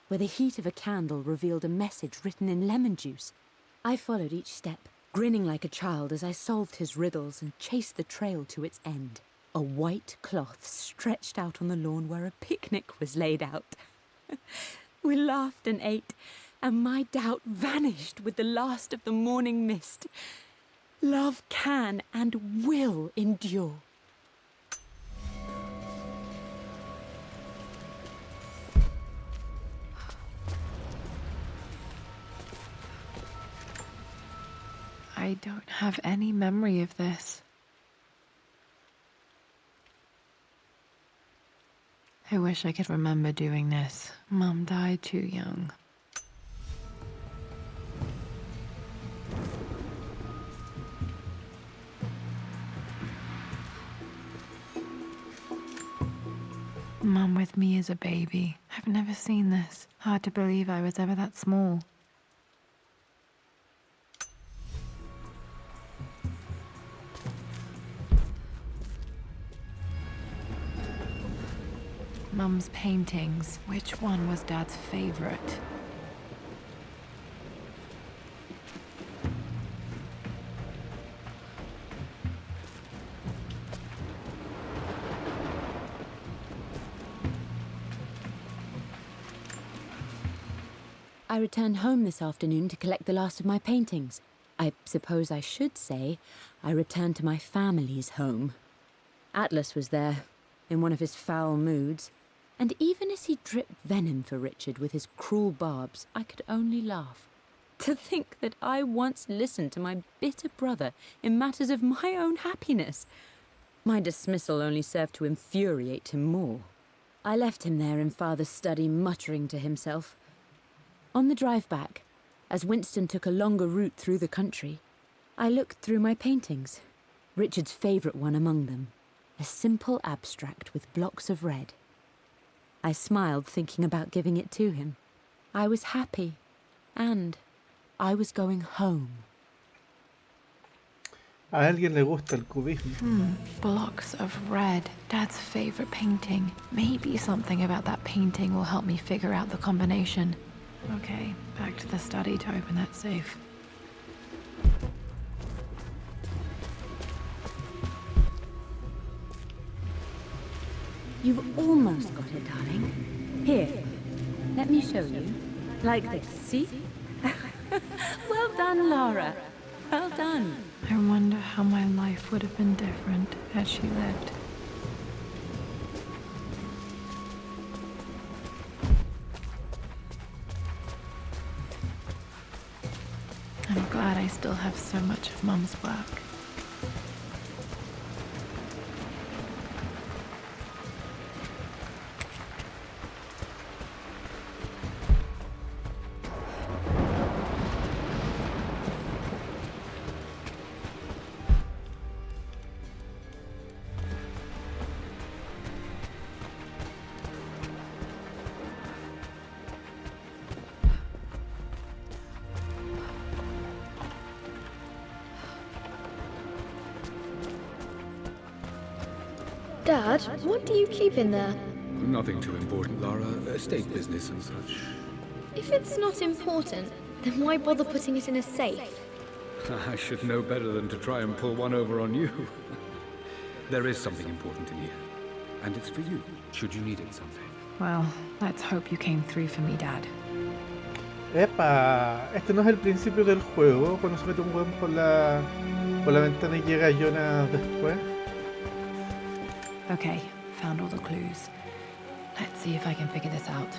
where the heat of a candle revealed a message written in lemon juice. I followed each step, grinning like a child as I solved his riddles and chased the trail to its end. A white cloth stretched out on the lawn where a picnic was laid out. We laughed and ate, and my doubt vanished with the last of the morning mist. Love can and will endure. I don't have any memory of this. I wish I could remember doing this. Mum died too young. Mum with me as a baby. I've never seen this. Hard to believe I was ever that small. Mum's paintings. Which one was Dad's favorite? I returned home this afternoon to collect the last of my paintings. I suppose I should say I returned to my family's home. Atlas was there, in one of his foul moods, and even as he dripped venom for Richard with his cruel barbs, I could only laugh. To think that I once listened to my bitter brother in matters of my own happiness. My dismissal only served to infuriate him more. I left him there in Father's study, muttering to himself. On the drive back, as Winston took a longer route through the country, I looked through my paintings, Richard's favourite one among them, a simple abstract with blocks of red. I smiled, thinking about giving it to him. I was happy, and I was going home. A alguien le gusta el cubismo. Blocks of red. Dad's favorite painting. Maybe something about that painting will help me figure out the combination. Okay, back to the study to open that safe. You've almost got it, darling. Here, let me show you. Like this, see? Well done, Lara. Well done. I wonder how my life would have been different had she lived. I'm glad I still have so much of Mum's work. Dad, what do you keep in there? Nothing too important, Lara. Estate business and such. If it's not important, then why bother putting it in a safe? I should know better than to try and pull one over on you. There is something important in here. And it's for you, should you need it someday. Well, let's hope you came through for me, Dad. Epa, este no es el principio del juego, cuando se mete un weón por la ventana y llega Jonah después. Okay, found all the clues. Let's see if I can figure this out.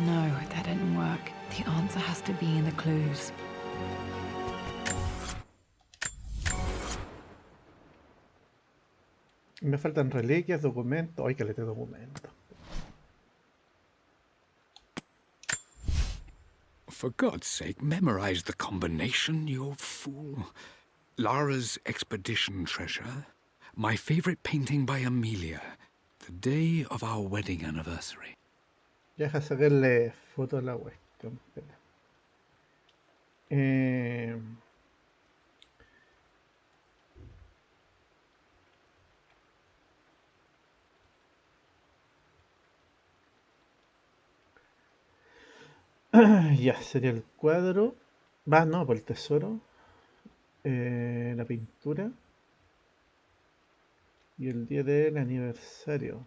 No, that didn't work. The answer has to be in the clues. Me faltan reliquias, documentos. Ay, caleta de documentos. For God's sake, memorize the combination, you fool. Lara's expedition treasure. My favorite painting by Amelia. The day of our wedding anniversary. Deja sacarle foto a la cuestión. Espera. Ya, sería el cuadro. Va, no, por el tesoro. La pintura. Y el día del aniversario.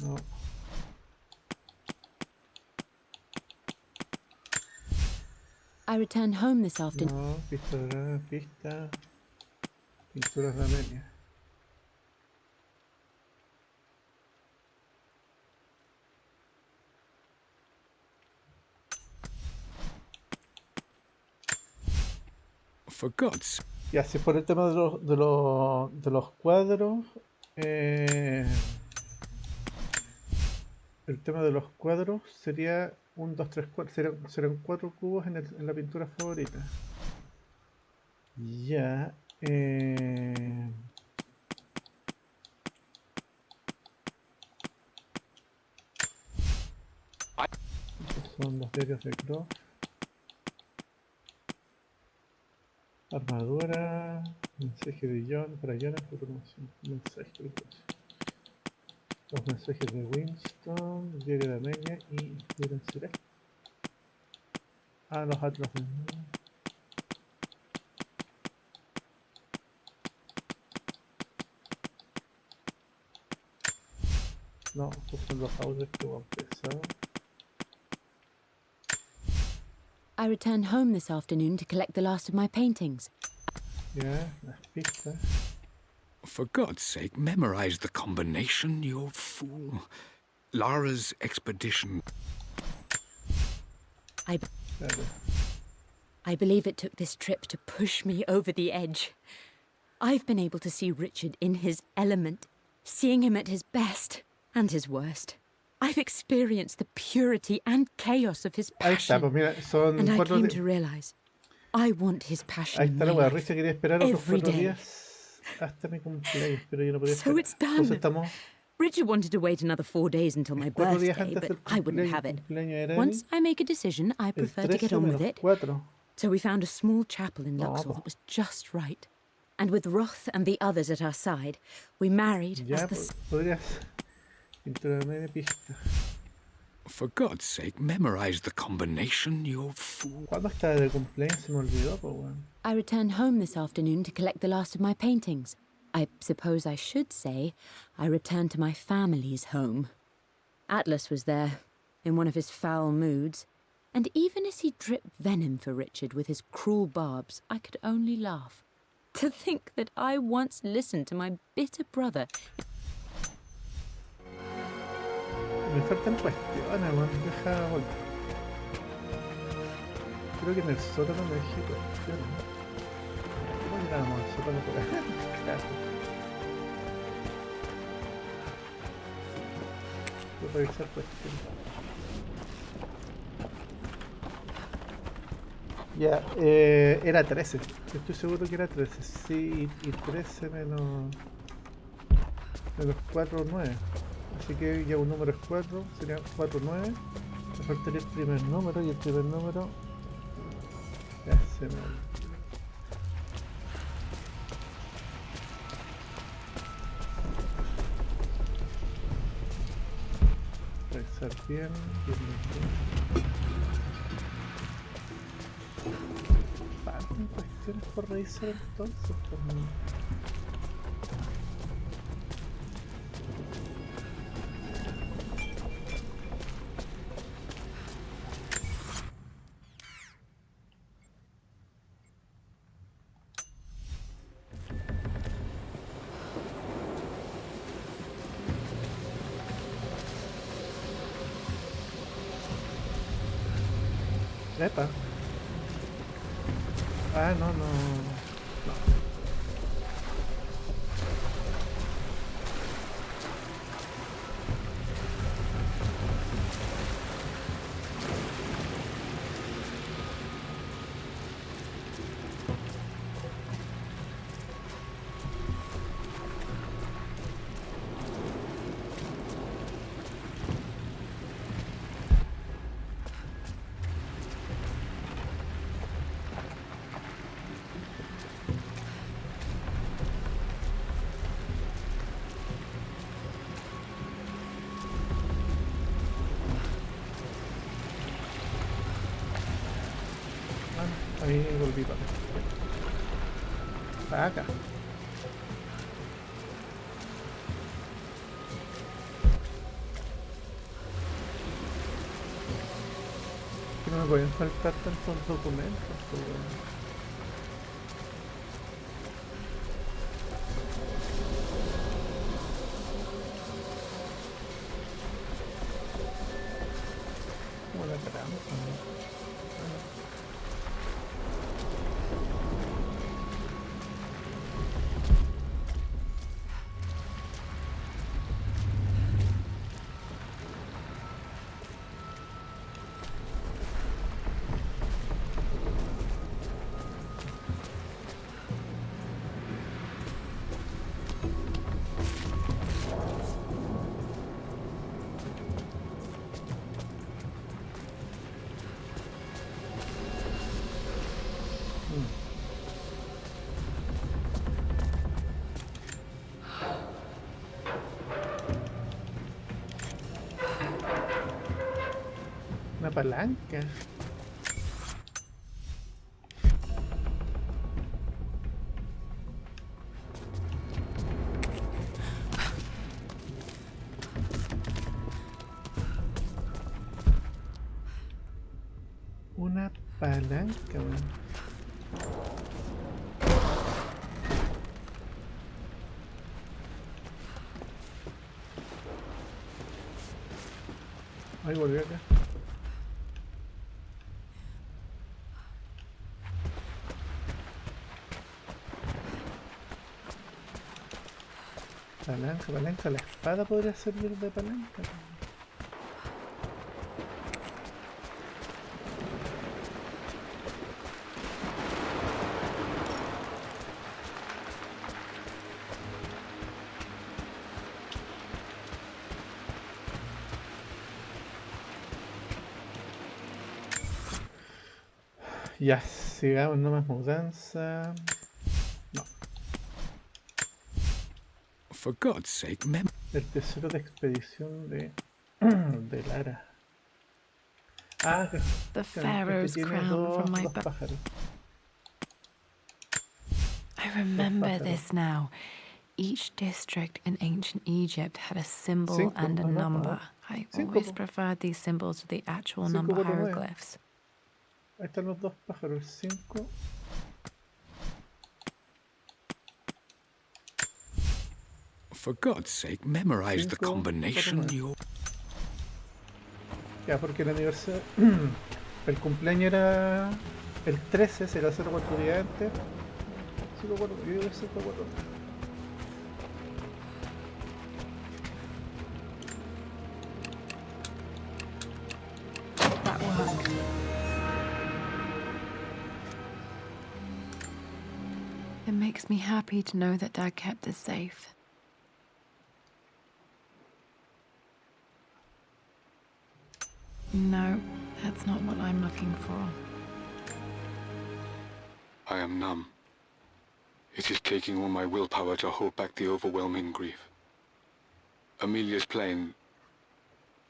No. I returned home this afternoon. No, pista. Pinturas de Amelia. For God's Y así por el tema de los cuadros. El tema de los cuadros sería 1, 2, 3, 4. Serán 4 cubos en la pintura favorita. Ya. Estos son los diarios de Croft. Armadura. Mensaje de John para Jonah. Mensaje de Croft. Los mensajes de Winston, el diario de Amelia y ¿pudieron ser esto? Ah, los atlas de... No, estos son los audios que voy a empezar. I returned home this afternoon to collect the last of my paintings. Ya, las pistas. For God's sake, memorize the combination, you fool. Lara's expedition. Claro. I believe it took this trip to push me over the edge. I've been able to see Richard in his element, seeing him at his best and his worst. I've experienced the purity and chaos of his Ahí está, passion, pues mira, son and I 4 came días. to realize I want his passion Ahí in está my la wea, life. Risa quería esperar otros every 4 day. días hasta mi cumpleaños, pero yo no podía So esperar. it's done. Entonces estamos Richard wanted to wait another 4 days until my 4 días birthday, antes but del I wouldn't have it. cumpleaños era Once I make a decision, I el prefer to get 13 on with menos it. 4. So we found a small chapel in No, Luxor po. that was just right. And with Roth and the others at our side, we married Ya, as the... podrías... Pintura de media pista. For God's sake, memorize the combination, you fool. ¿Cuándo está de cumpleaños? Se me olvidó, pues weón. I returned home this afternoon to collect the last of my paintings. I suppose I should say I returned to my family's home. Atlas was there, in one of his foul moods, and even as he dripped venom for Richard with his cruel barbs, I could only laugh. To think that I once listened to my bitter brother. Me faltan cuestiones, weón. Deja... Bueno. Creo que en el sótano me dejé cuestiones. ¿Cómo llegamos al sótano por acá? Claro. Voy a revisar cuestiones. Ya, era 13. Estoy seguro que era 13. Sí, y 13 menos... De los 4 9. Así que ya un número es 4, sería 4 9. Me faltaría el primer número y el primer número. Ya se me olvidó. Realizar bien, bien. Faltan cuestiones por revisar entonces. Epa. Ah, no, no. No. Ahí volví para acá. Que no me pueden faltar tantos documentos. Como la trampa. Una palanca. Una palanca, man. Ahí volvió acá. Palanca, palanca, la espada podría servir de palanca. Ya, sigamos, no más mudanza. No. For God's sake, El tesoro de expedición de Lara. Ah, The que pharaoh's tiene crown from my dos book. pájaros. I remember pájaros. this now. Each district in ancient Egypt had a symbol and a Ajá, number. ajá. I Cinco, always po. preferred these symbols to the actual Cinco, number cuatro, nueve. hieroglyphs. Ahí están los dos pájaros, 5. For God's sake, memorize the Cinco, combination cuatro, you... Ya, porque el aniversario. El cumpleaños era el 13, se lo hace 4 días antes. 5, 4, yo digo 5, 4. That worked. It makes me happy to know that Dad kept this safe. No, that's not what I'm looking for. I am numb. It is taking all my willpower to hold back the overwhelming grief. Amelia's plane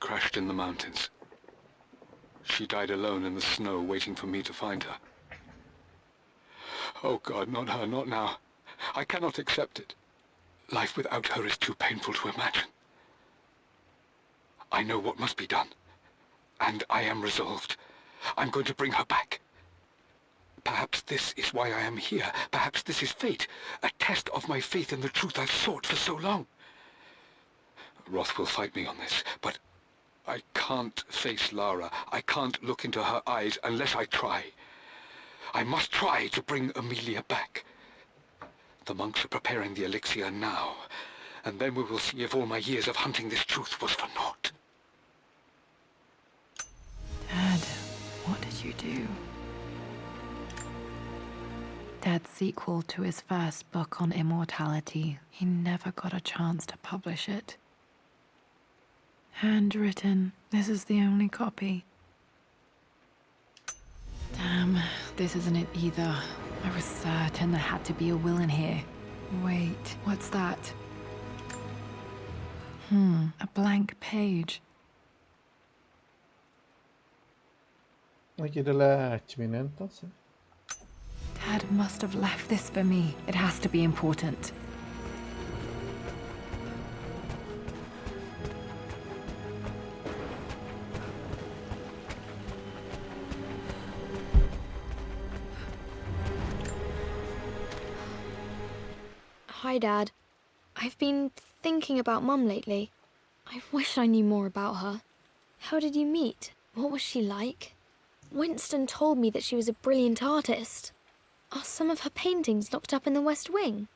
crashed in the mountains. She died alone in the snow, waiting for me to find her. Oh God, not her, not now. I cannot accept it. Life without her is too painful to imagine. I know what must be done, and I am resolved. I'm going to bring her back. Perhaps this is why I am here. Perhaps this is fate, a test of my faith in the truth I've sought for so long. Roth will fight me on this, but I can't face Lara. I can't look into her eyes unless I try. I must try to bring Amelia back. The monks are preparing the elixir now, and then we will see if all my years of hunting this truth was for naught. Dad, what did you do? Dad's sequel to his first book on immortality, he never got a chance to publish it. Handwritten. This is the only copy. Damn, this isn't it either. I was certain there had to be a will in here. Wait, what's that? A blank page. Aquí era la chimenea entonces. Dad must have left this for me. It has to be important. Hi, Dad. I've been thinking about Mum lately. I wish I knew more about her. How did you meet? What was she like? Winston told me that she was a brilliant artist. Are some of her paintings locked up in the West Wing?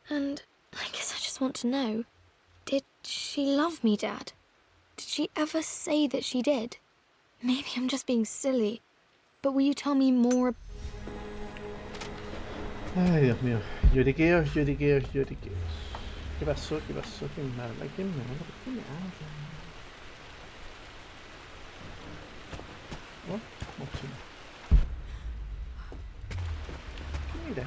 And I guess I just want to know, did she love me, Dad? Did she ever say that she did? Maybe I'm just being silly, but will you tell me more? Ay, Dios mío. Lloriqueos, lloriqueos, lloriqueos. ¿Qué pasó? ¿Qué pasó? ¿Quién me habla? ¿Quién me habla? ¿Por qué me habla? Oh, mochila. Mira.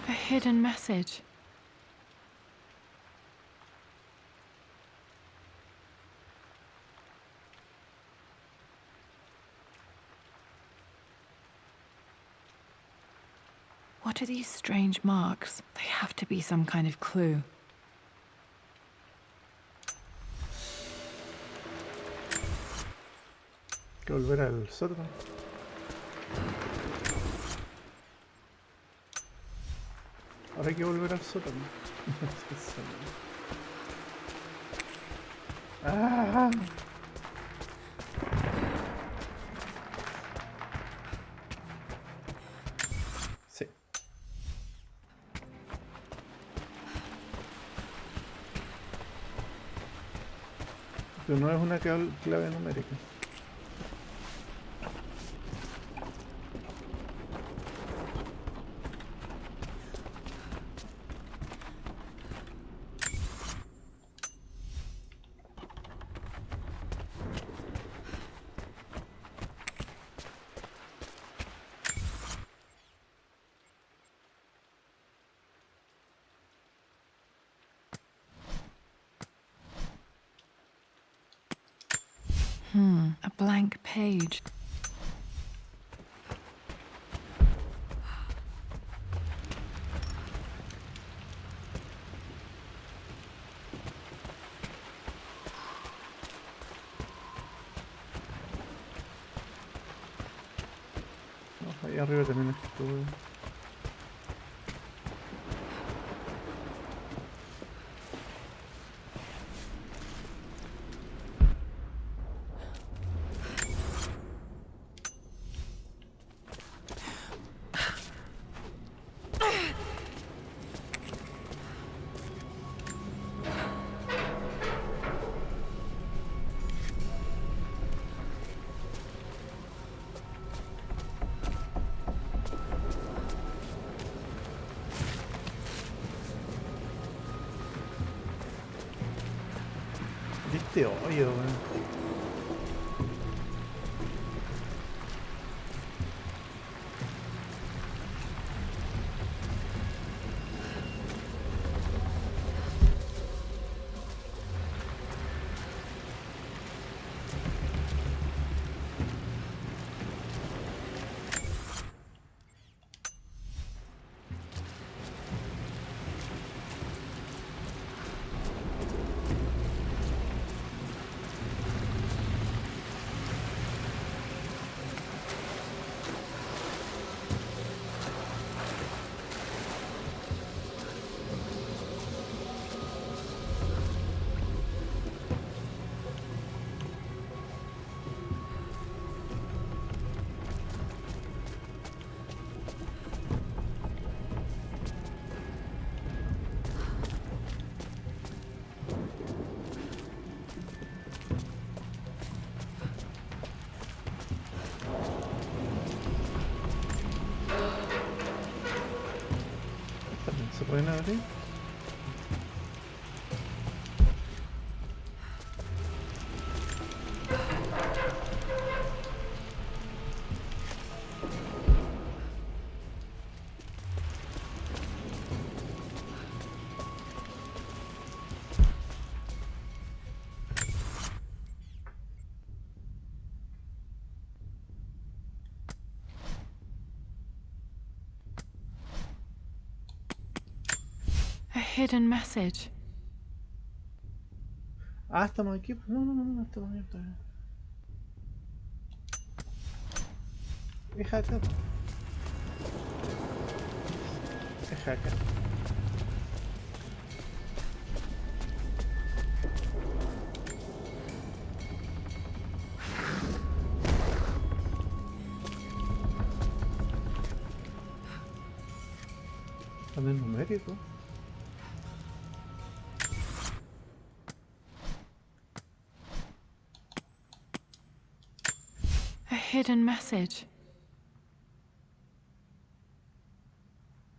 A hidden message. What are these strange marks? They have to be some kind of clue. Hay que volver al sótano. Ahora hay que volver al sótano. ¡Ah! Sí. Pero no es una clave numérica. A blank page. No, ahí arriba también estuve. este hoyo, weón. ¿Se pueden abrir? A hidden message. Ah, estamos aquí. No, estamos aquí. Es acá. Es acá. Panel numérico. A hidden message.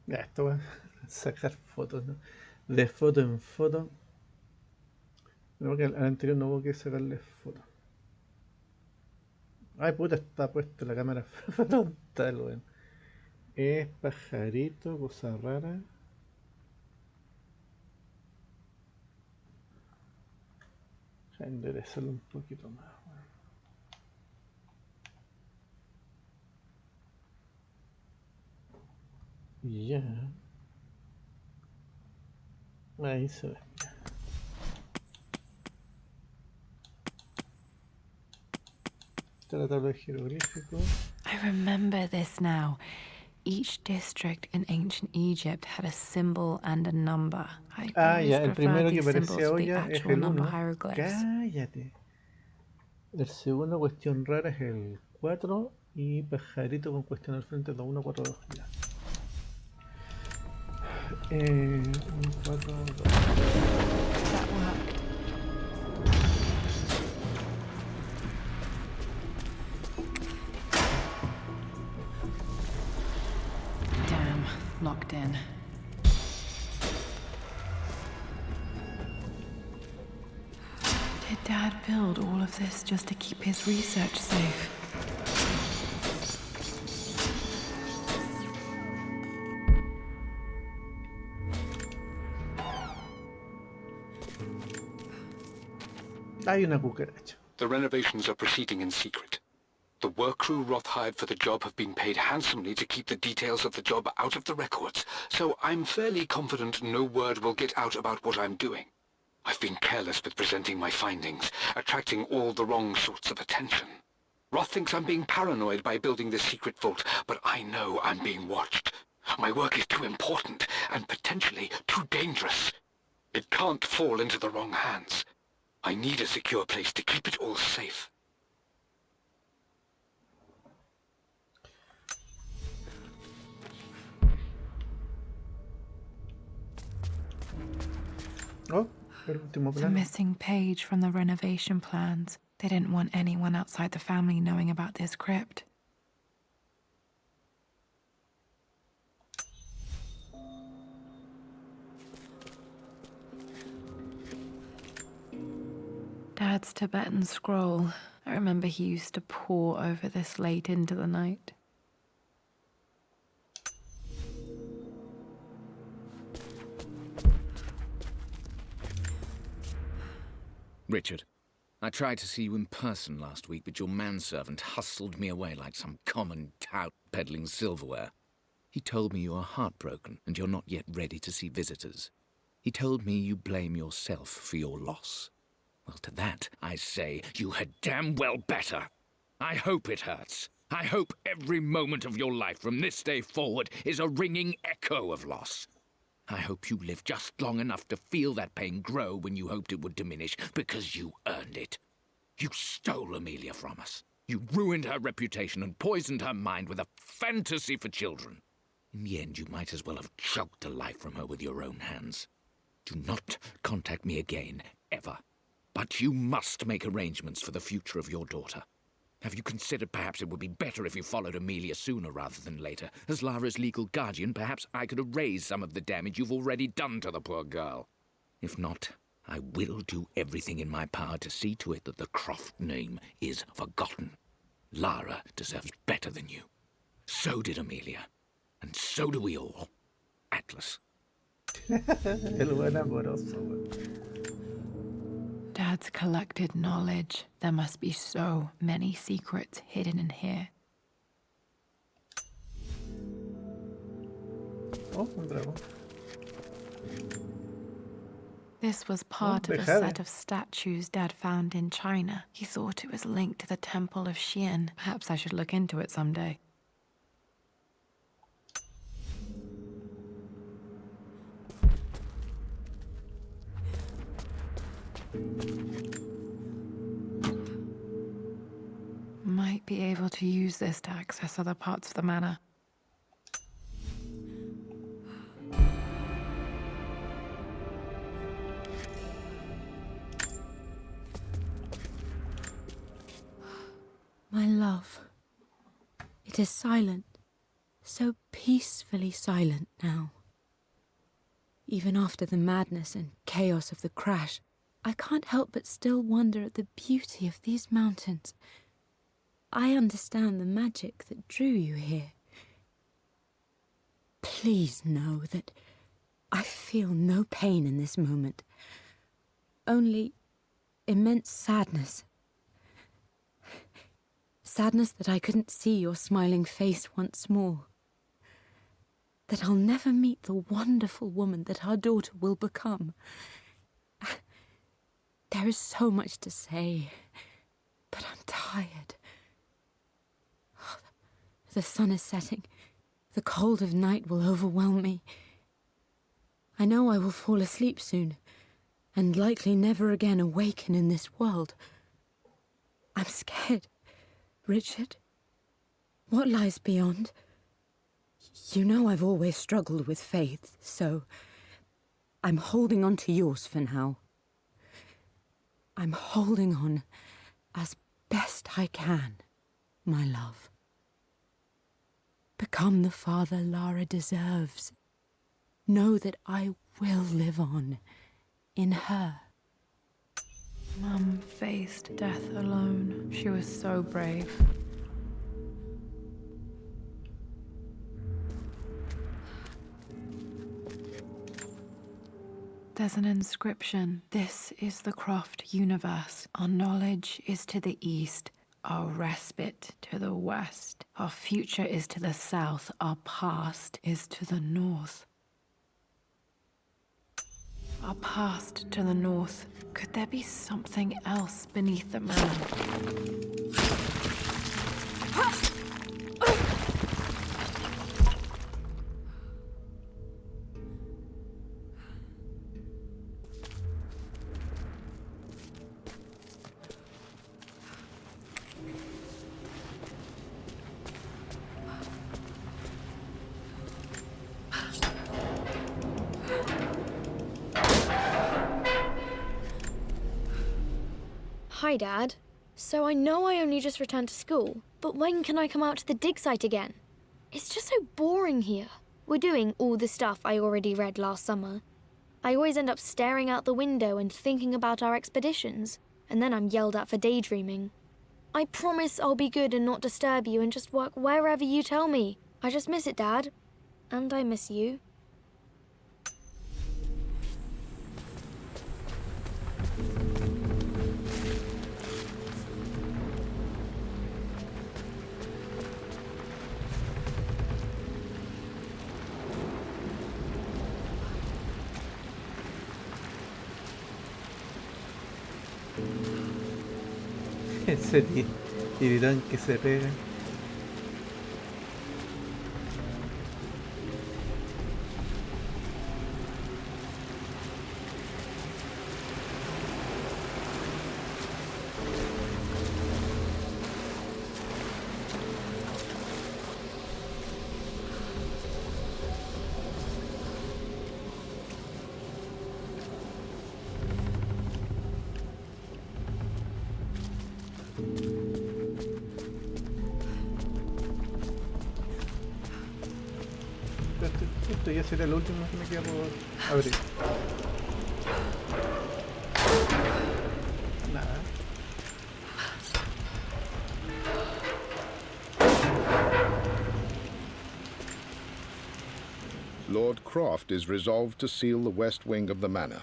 Ya, esto va a sacar fotos, ¿no? De foto en foto. No, que al anterior no hubo que sacarle fotos. Ay, puta, está puesta la cámara frontal, weón. Es pajarito, cosa rara. Voy a enderezarlo un poquito más, weón. Y ya. Ahí se ve. Esta es la tabla de jeroglífico. I remember this now. Each district in ancient Egypt had a symbol and a number. I Ah, always ya, el preferred primero que these symbols parecía to the olla es actual el number 1. hieroglyphs. Cállate. El segundo, cuestión rara, es el 4. Y pajarito con cuestión al frente, 2142. Ya. 142. That worked. Damn, locked in. Did Dad build all of this just to keep his research safe? Hay una cucaracha. The renovations are proceeding in secret. The work crew Roth hired for the job have been paid handsomely to keep the details of the job out of the records, so I'm fairly confident no word will get out about what I'm doing. I've been careless with presenting my findings, attracting all the wrong sorts of attention. Roth thinks I'm being paranoid by building this secret vault, but I know I'm being watched. My work is too important, and potentially too dangerous. It can't fall into the wrong hands. I need a secure place to keep it all safe. Oh, el último The plano. missing page from the renovation plans. They didn't want anyone outside the family knowing about this crypt. Dad's Tibetan scroll. I remember he used to pore over this late into the night. Richard, I tried to see you in person last week, but your manservant hustled me away like some common tout peddling silverware. He told me you are heartbroken and you're not yet ready to see visitors. He told me you blame yourself for your loss. Well, to that, I say you had damn well better. I hope it hurts. I hope every moment of your life from this day forward is a ringing echo of loss. I hope you live just long enough to feel that pain grow when you hoped it would diminish, because you earned it. You stole Amelia from us. You ruined her reputation and poisoned her mind with a fantasy for children. In the end, you might as well have choked the life from her with your own hands. Do not contact me again, ever. But you must make arrangements for the future of your daughter. Have you considered perhaps it would be better if you followed Amelia sooner rather than later? As Lara's legal guardian, perhaps I could erase some of the damage you've already done to the poor girl. If not, I will do everything in my power to see to it that the Croft name is forgotten. Lara deserves better than you. So did Amelia. And so do we all. Atlas. El buen amoroso, güey. Dad's collected knowledge. There must be so many secrets hidden in here. Oh, un dragón. This was part of a set of statues Dad found in China. He thought it was linked to the Temple of Xian. Perhaps I should look into it someday. Might be able to use this to access other parts of the manor. My love, it is silent, so peacefully silent now. Even after the madness and chaos of the crash, I can't help but still wonder at the beauty of these mountains. I understand the magic that drew you here. Please know that I feel no pain in this moment, only immense sadness. Sadness that I couldn't see your smiling face once more. That I'll never meet the wonderful woman that our daughter will become. There is so much to say, but I'm tired. The sun is setting. The cold of night will overwhelm me. I know I will fall asleep soon, and likely never again awaken in this world. I'm scared. Richard, what lies beyond? You know I've always struggled with faith, so I'm holding on to yours for now. I'm holding on as best I can, my love. Become the father Lara deserves. Know that I will live on in her. Mum faced death alone. She was so brave. There's an inscription. This is the Croft universe. Our knowledge is to the east, our respite to the west. Our future is to the south, our past is to the north. Our past to the north. Could there be something else beneath the manor? Hi, Dad. So I know I only just returned to school, but when can I come out to the dig site again? It's just so boring here. We're doing all the stuff I already read last summer. I always end up staring out the window and thinking about our expeditions, and then I'm yelled at for daydreaming. I promise I'll be good and not disturb you and just work wherever you tell me. I just miss it, Dad. And I miss you. Ese tiritón que se pega. Esto ya será el último que me queda por abrir. Nada. Lord Croft is resolved to seal the west wing of the manor.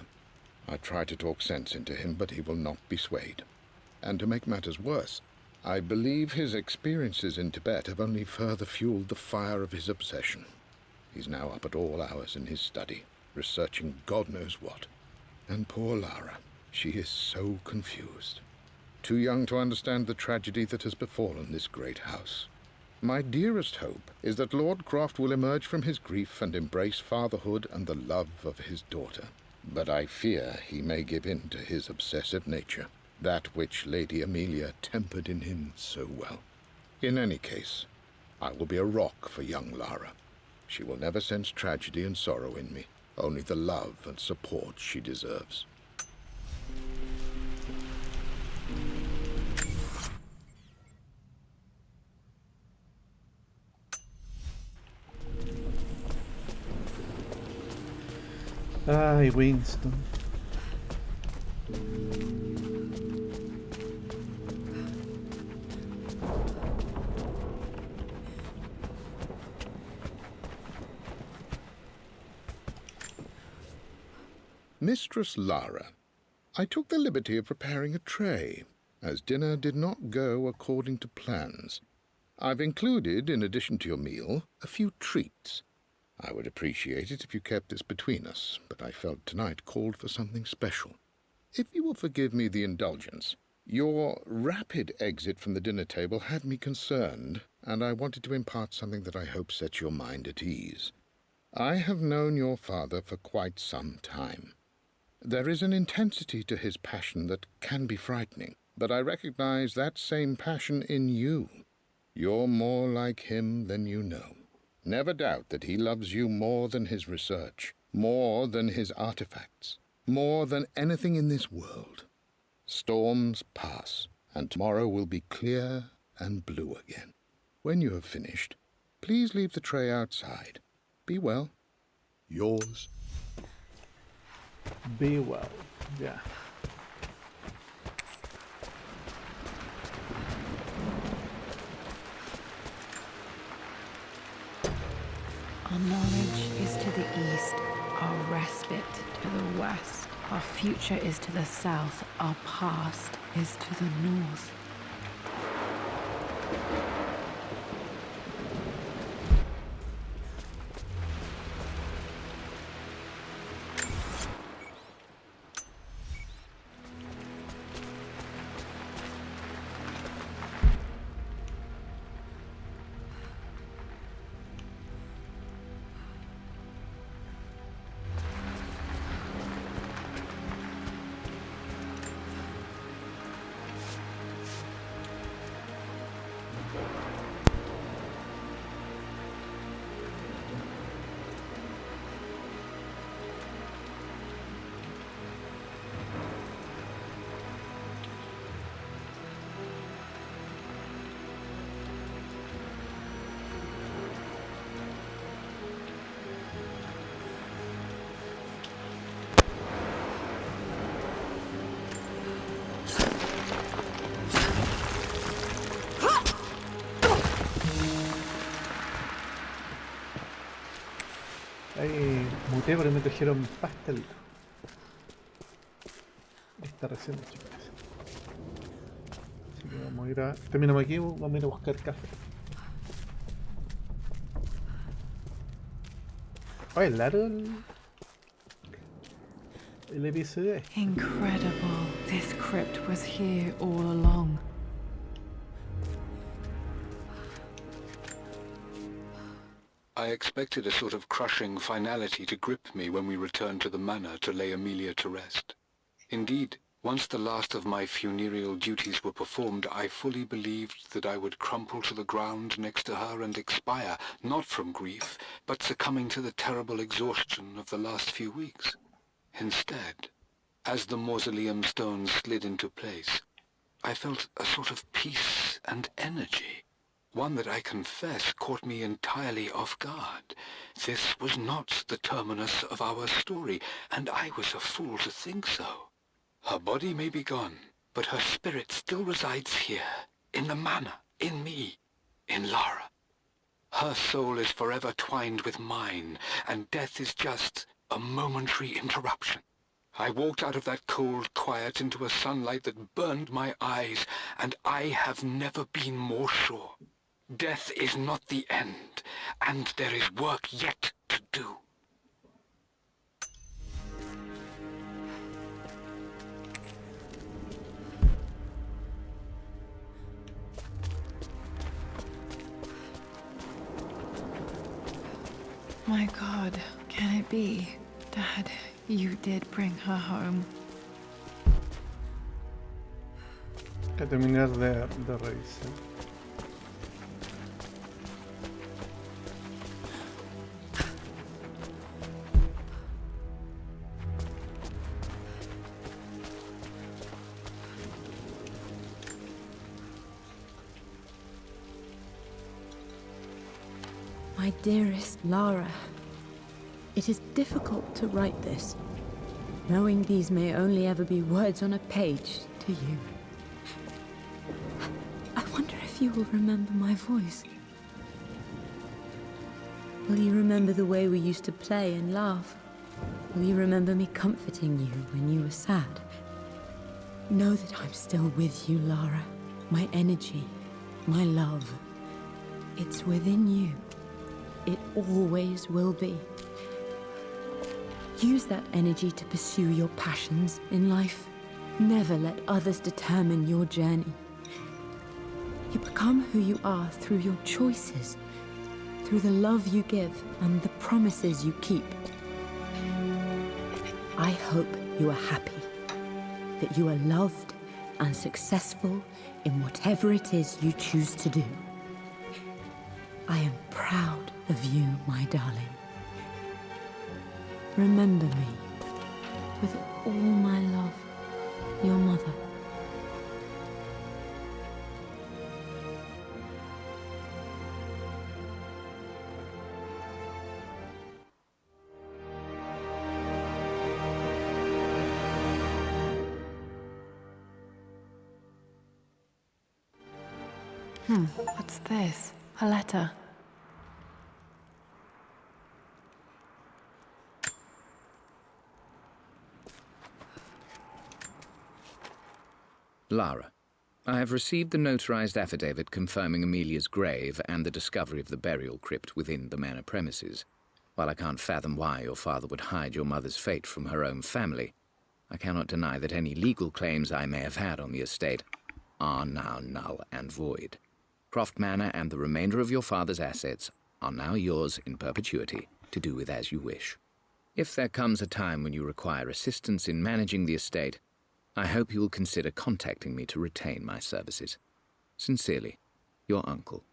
I try to talk sense into him, but he will not be swayed. And to make matters worse, I believe his experiences in Tibet have only further fueled the fire of his obsession. He's now up at all hours in his study, researching God knows what. And poor Lara, she is so confused. Too young to understand the tragedy that has befallen this great house. My dearest hope is that Lord Croft will emerge from his grief and embrace fatherhood and the love of his daughter. But I fear he may give in to his obsessive nature, that which Lady Amelia tempered in him so well. In any case, I will be a rock for young Lara. She will never sense tragedy and sorrow in me, only the love and support she deserves. Ay, Winston. Mistress Lara, I took the liberty of preparing a tray, as dinner did not go according to plans. I've included, in addition to your meal, a few treats. I would appreciate it if you kept this between us, but I felt tonight called for something special. If you will forgive me the indulgence, your rapid exit from the dinner table had me concerned, and I wanted to impart something that I hope sets your mind at ease. I have known your father for quite some time. There is an intensity to his passion that can be frightening, but I recognize that same passion in you. You're more like him than you know. Never doubt that he loves you more than his research, more than his artifacts, more than anything in this world. Storms pass, and tomorrow will be clear and blue again. When you have finished, please leave the tray outside. Be well. Yours. Be well. Ya. Our knowledge is to the east, our respite to the west. Our future is to the south, our past is to the north. Ahí muté porque me trajeron pastelito. Está recién hecho, parece. Así que vamos a ir a... Terminamos aquí, vamos a ir a buscar café. Oh, es largo el episodio este. Incredible. This crypt was here all along. I expected a sort of crushing finality to grip me when we returned to the manor to lay Amelia to rest. Indeed, once the last of my funereal duties were performed, I fully believed that I would crumple to the ground next to her and expire, not from grief, but succumbing to the terrible exhaustion of the last few weeks. Instead, as the mausoleum stones slid into place, I felt a sort of peace and energy. One that I confess caught me entirely off guard. This was not the terminus of our story, and I was a fool to think so. Her body may be gone, but her spirit still resides here, in the manor, in me, in Lara. Her soul is forever twined with mine, and death is just a momentary interruption. I walked out of that cold quiet into a sunlight that burned my eyes, and I have never been more sure. Death is not the end, and there is work yet to do. My God, can it be? Dad, you did bring her home. Voy a terminar de revisar. My dearest Lara, it is difficult to write this, knowing these may only ever be words on a page to you. I wonder if you will remember my voice. Will you remember the way we used to play and laugh? Will you remember me comforting you when you were sad? Know that I'm still with you, Lara. My energy, my love, it's within you. It always will be. Use that energy to pursue your passions in life. Never let others determine your journey. You become who you are through your choices, through the love you give and the promises you keep. I hope you are happy, that you are loved and successful in whatever it is you choose to do. I am proud of you, my darling. Remember me, with all my love, your mother. What's this? A letter. Lara, I have received the notarized affidavit confirming Amelia's grave and the discovery of the burial crypt within the manor premises. While I can't fathom why your father would hide your mother's fate from her own family, I cannot deny that any legal claims I may have had on the estate are now null and void. Croft Manor and the remainder of your father's assets are now yours in perpetuity, to do with as you wish. If there comes a time when you require assistance in managing the estate, I hope you will consider contacting me to retain my services. Sincerely, your uncle.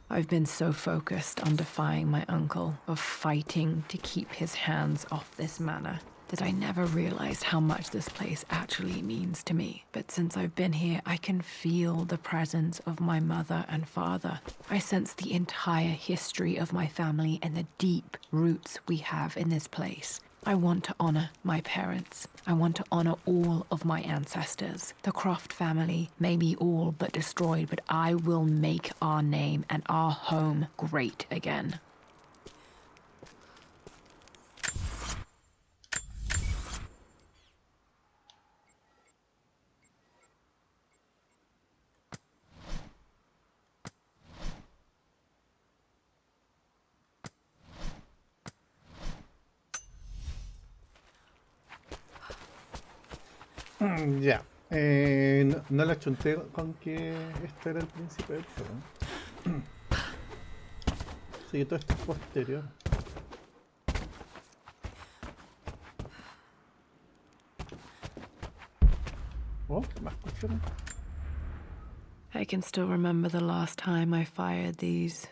I've been so focused on defying my uncle, of fighting to keep his hands off this manor, that I never realized how much this place actually means to me. But since I've been here, I can feel the presence of my mother and father. I sense the entire history of my family and the deep roots we have in this place. I want to honor my parents. I want to honor all of my ancestors. The Croft family may be all but destroyed, but I will make our name and our home great again. Ya. No la chunté con que esto era el principio del juego. Así que todo esto es posterior. Oh, más cuestiones. I can still remember the last time I fired these.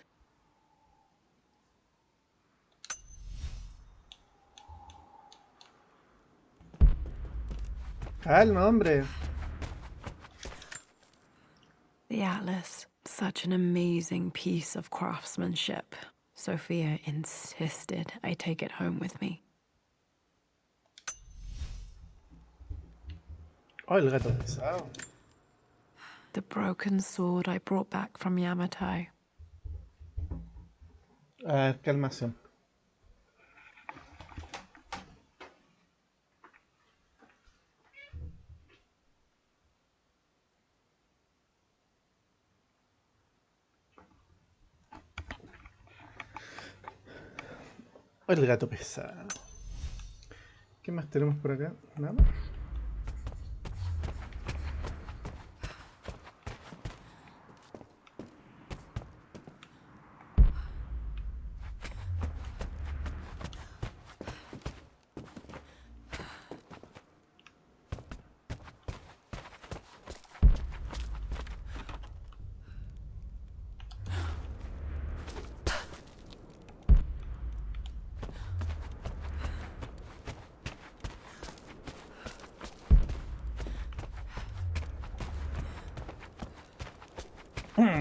Calma, hombre. The Atlas, such an amazing piece of craftsmanship. Sophia insisted I take it home with me. Oh, el gato pesado. The broken sword I brought back from Yamatai. Calmación. Oh, el gato pesado. ¿Qué más tenemos por acá? Nada.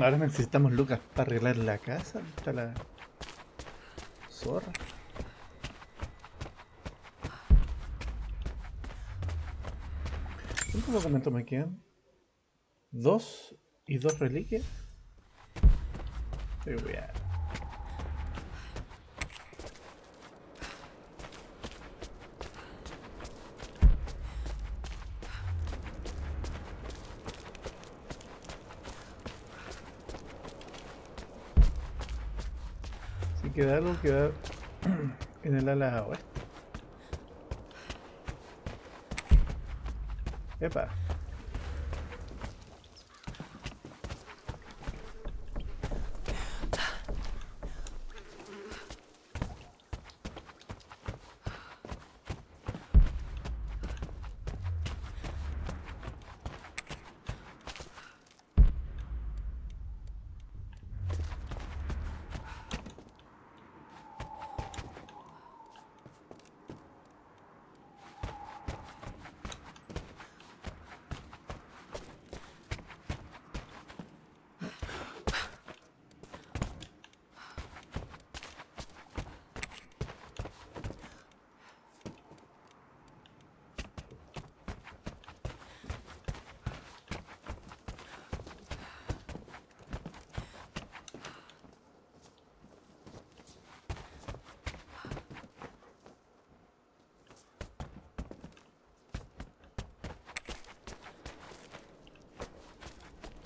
Ahora necesitamos lucas para arreglar la casa. Está la zorra. ¿Cuántos documentos me quedan? 2 y 2 reliquias. Qué weá. Si queda algo, queda en el ala oeste. Epa.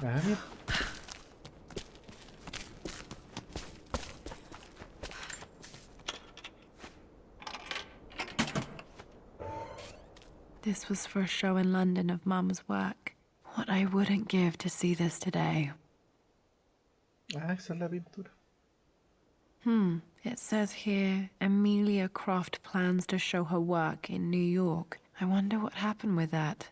Ah, mira. This was for a show in London of Mum's work. What I wouldn't give to see this today. Ah, esa es la pintura. It says here, Amelia Croft plans to show her work in New York. I wonder what happened with that.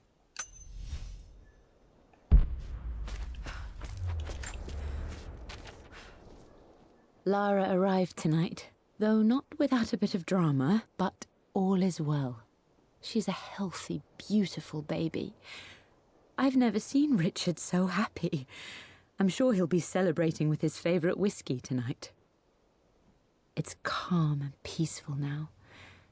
Lara arrived tonight, though not without a bit of drama, but all is well. She's a healthy, beautiful baby. I've never seen Richard so happy. I'm sure he'll be celebrating with his favorite whiskey tonight. It's calm and peaceful now.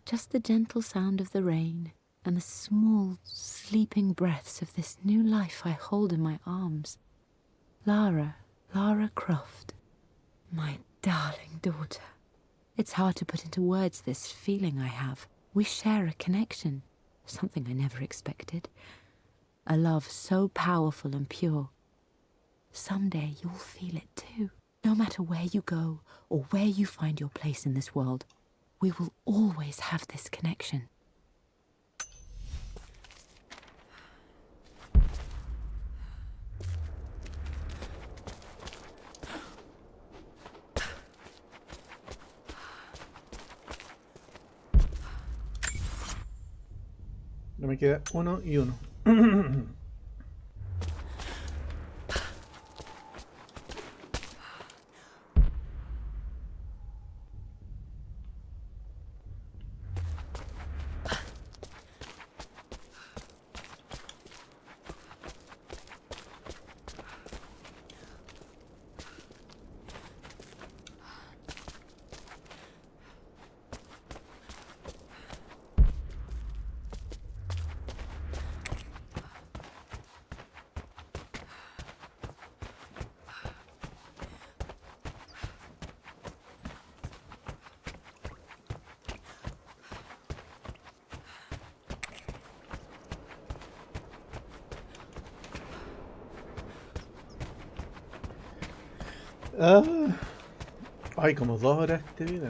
Just the gentle sound of the rain and the small, sleeping breaths of this new life I hold in my arms. Lara Croft. My darling daughter. It's hard to put into words this feeling I have. We share a connection, something I never expected. A love so powerful and pure. Someday you'll feel it too. No matter where you go or where you find your place in this world, we will always have this connection. No me queda uno y uno. Ah, ay, como 2 horas este video.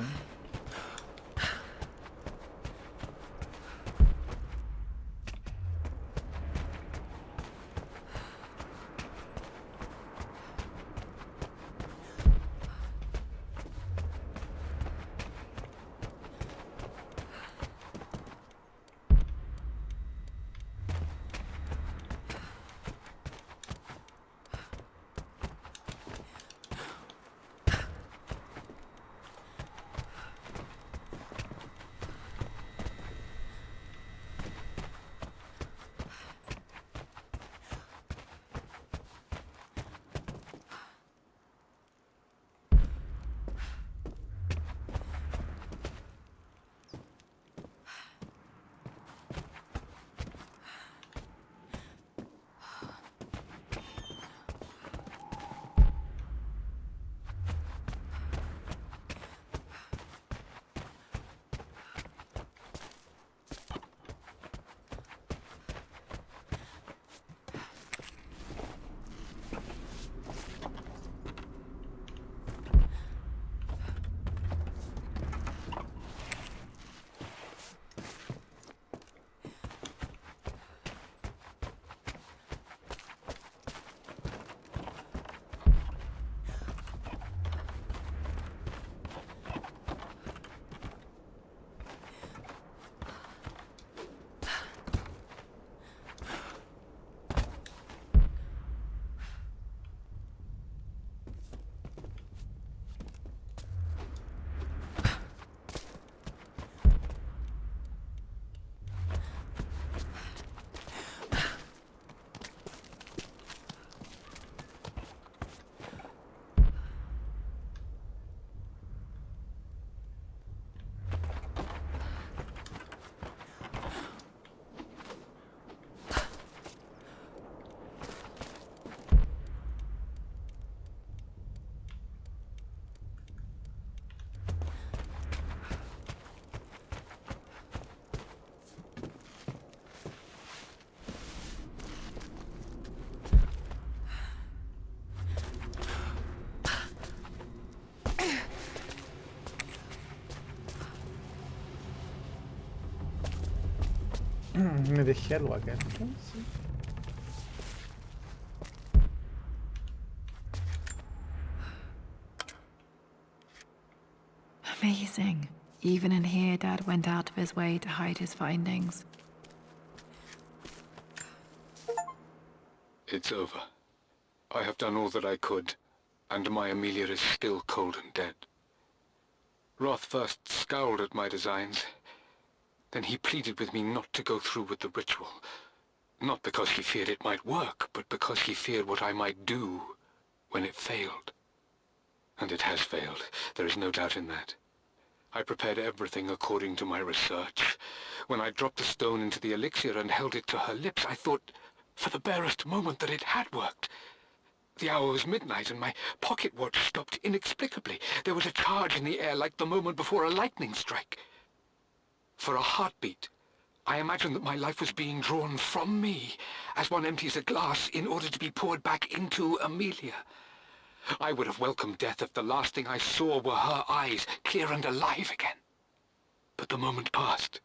Me dejé algo acá entonces. Amazing. Even in here, Dad went out of his way to hide his findings. It's over. I have done all that I could, and my Amelia is still cold and dead. Roth first scowled at my designs. Then he pleaded with me not to go through with the ritual. Not because he feared it might work, but because he feared what I might do when it failed. And it has failed. There is no doubt in that. I prepared everything according to my research. When I dropped the stone into the elixir and held it to her lips, I thought for the barest moment that it had worked. The hour was midnight and my pocket watch stopped inexplicably. There was a charge in the air like the moment before a lightning strike. For a heartbeat, I imagined that my life was being drawn from me, as one empties a glass in order to be poured back into Amelia. I would have welcomed death if the last thing I saw were her eyes, clear and alive again. But the moment passed.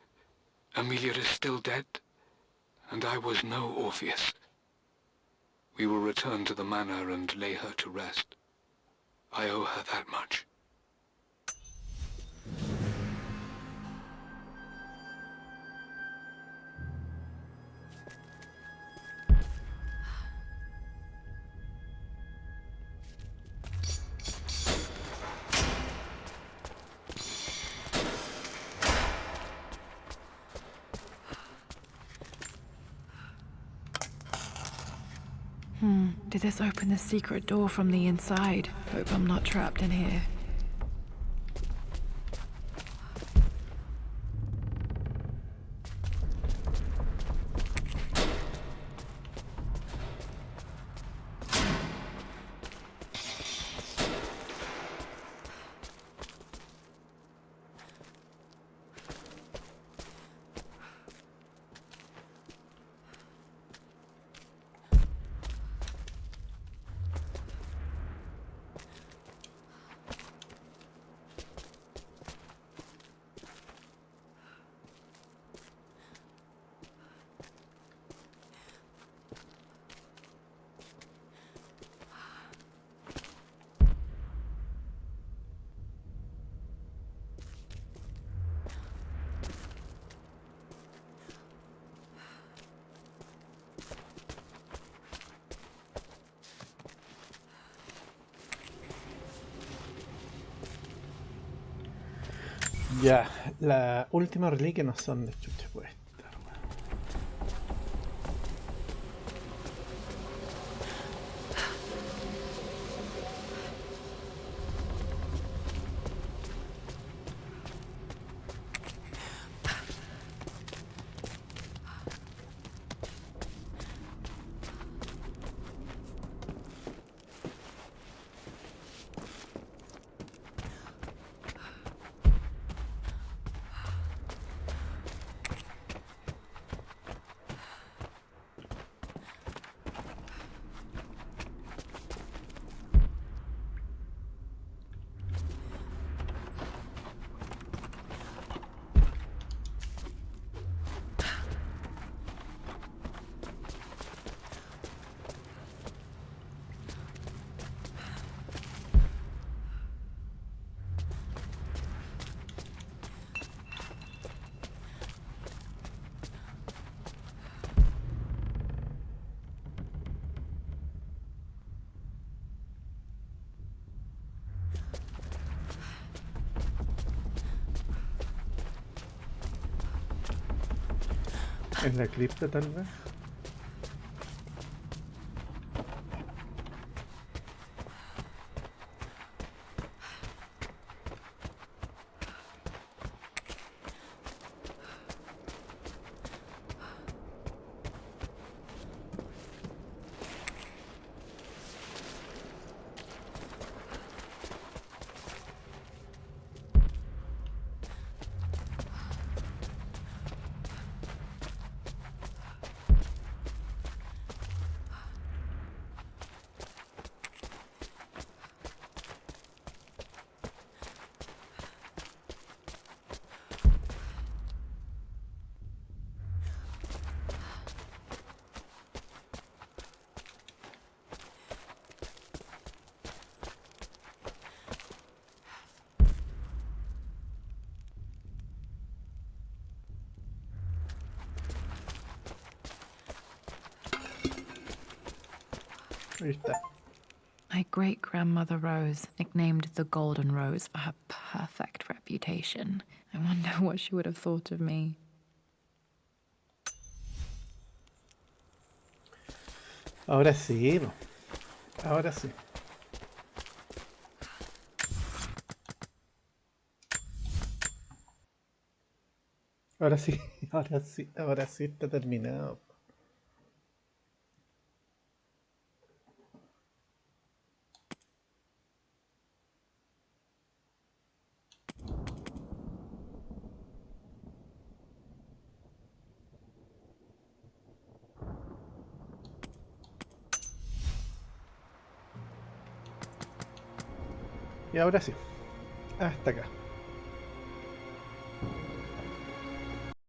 Amelia is still dead, and I was no Orpheus. We will return to the manor and lay her to rest. I owe her that much. Did this open the secret door from the inside? Hope I'm not trapped in here. Ya, la última reliquia no son de chucha pues. En la cripta tal vez. Ahí está. My great-grandmother Rose, nicknamed the Golden Rose for her perfect reputation. I wonder what she would have thought of me. Ahora sí, no. Ahora sí. Ahora sí, ahora sí, ahora sí está terminado. Y ahora sí, hasta acá.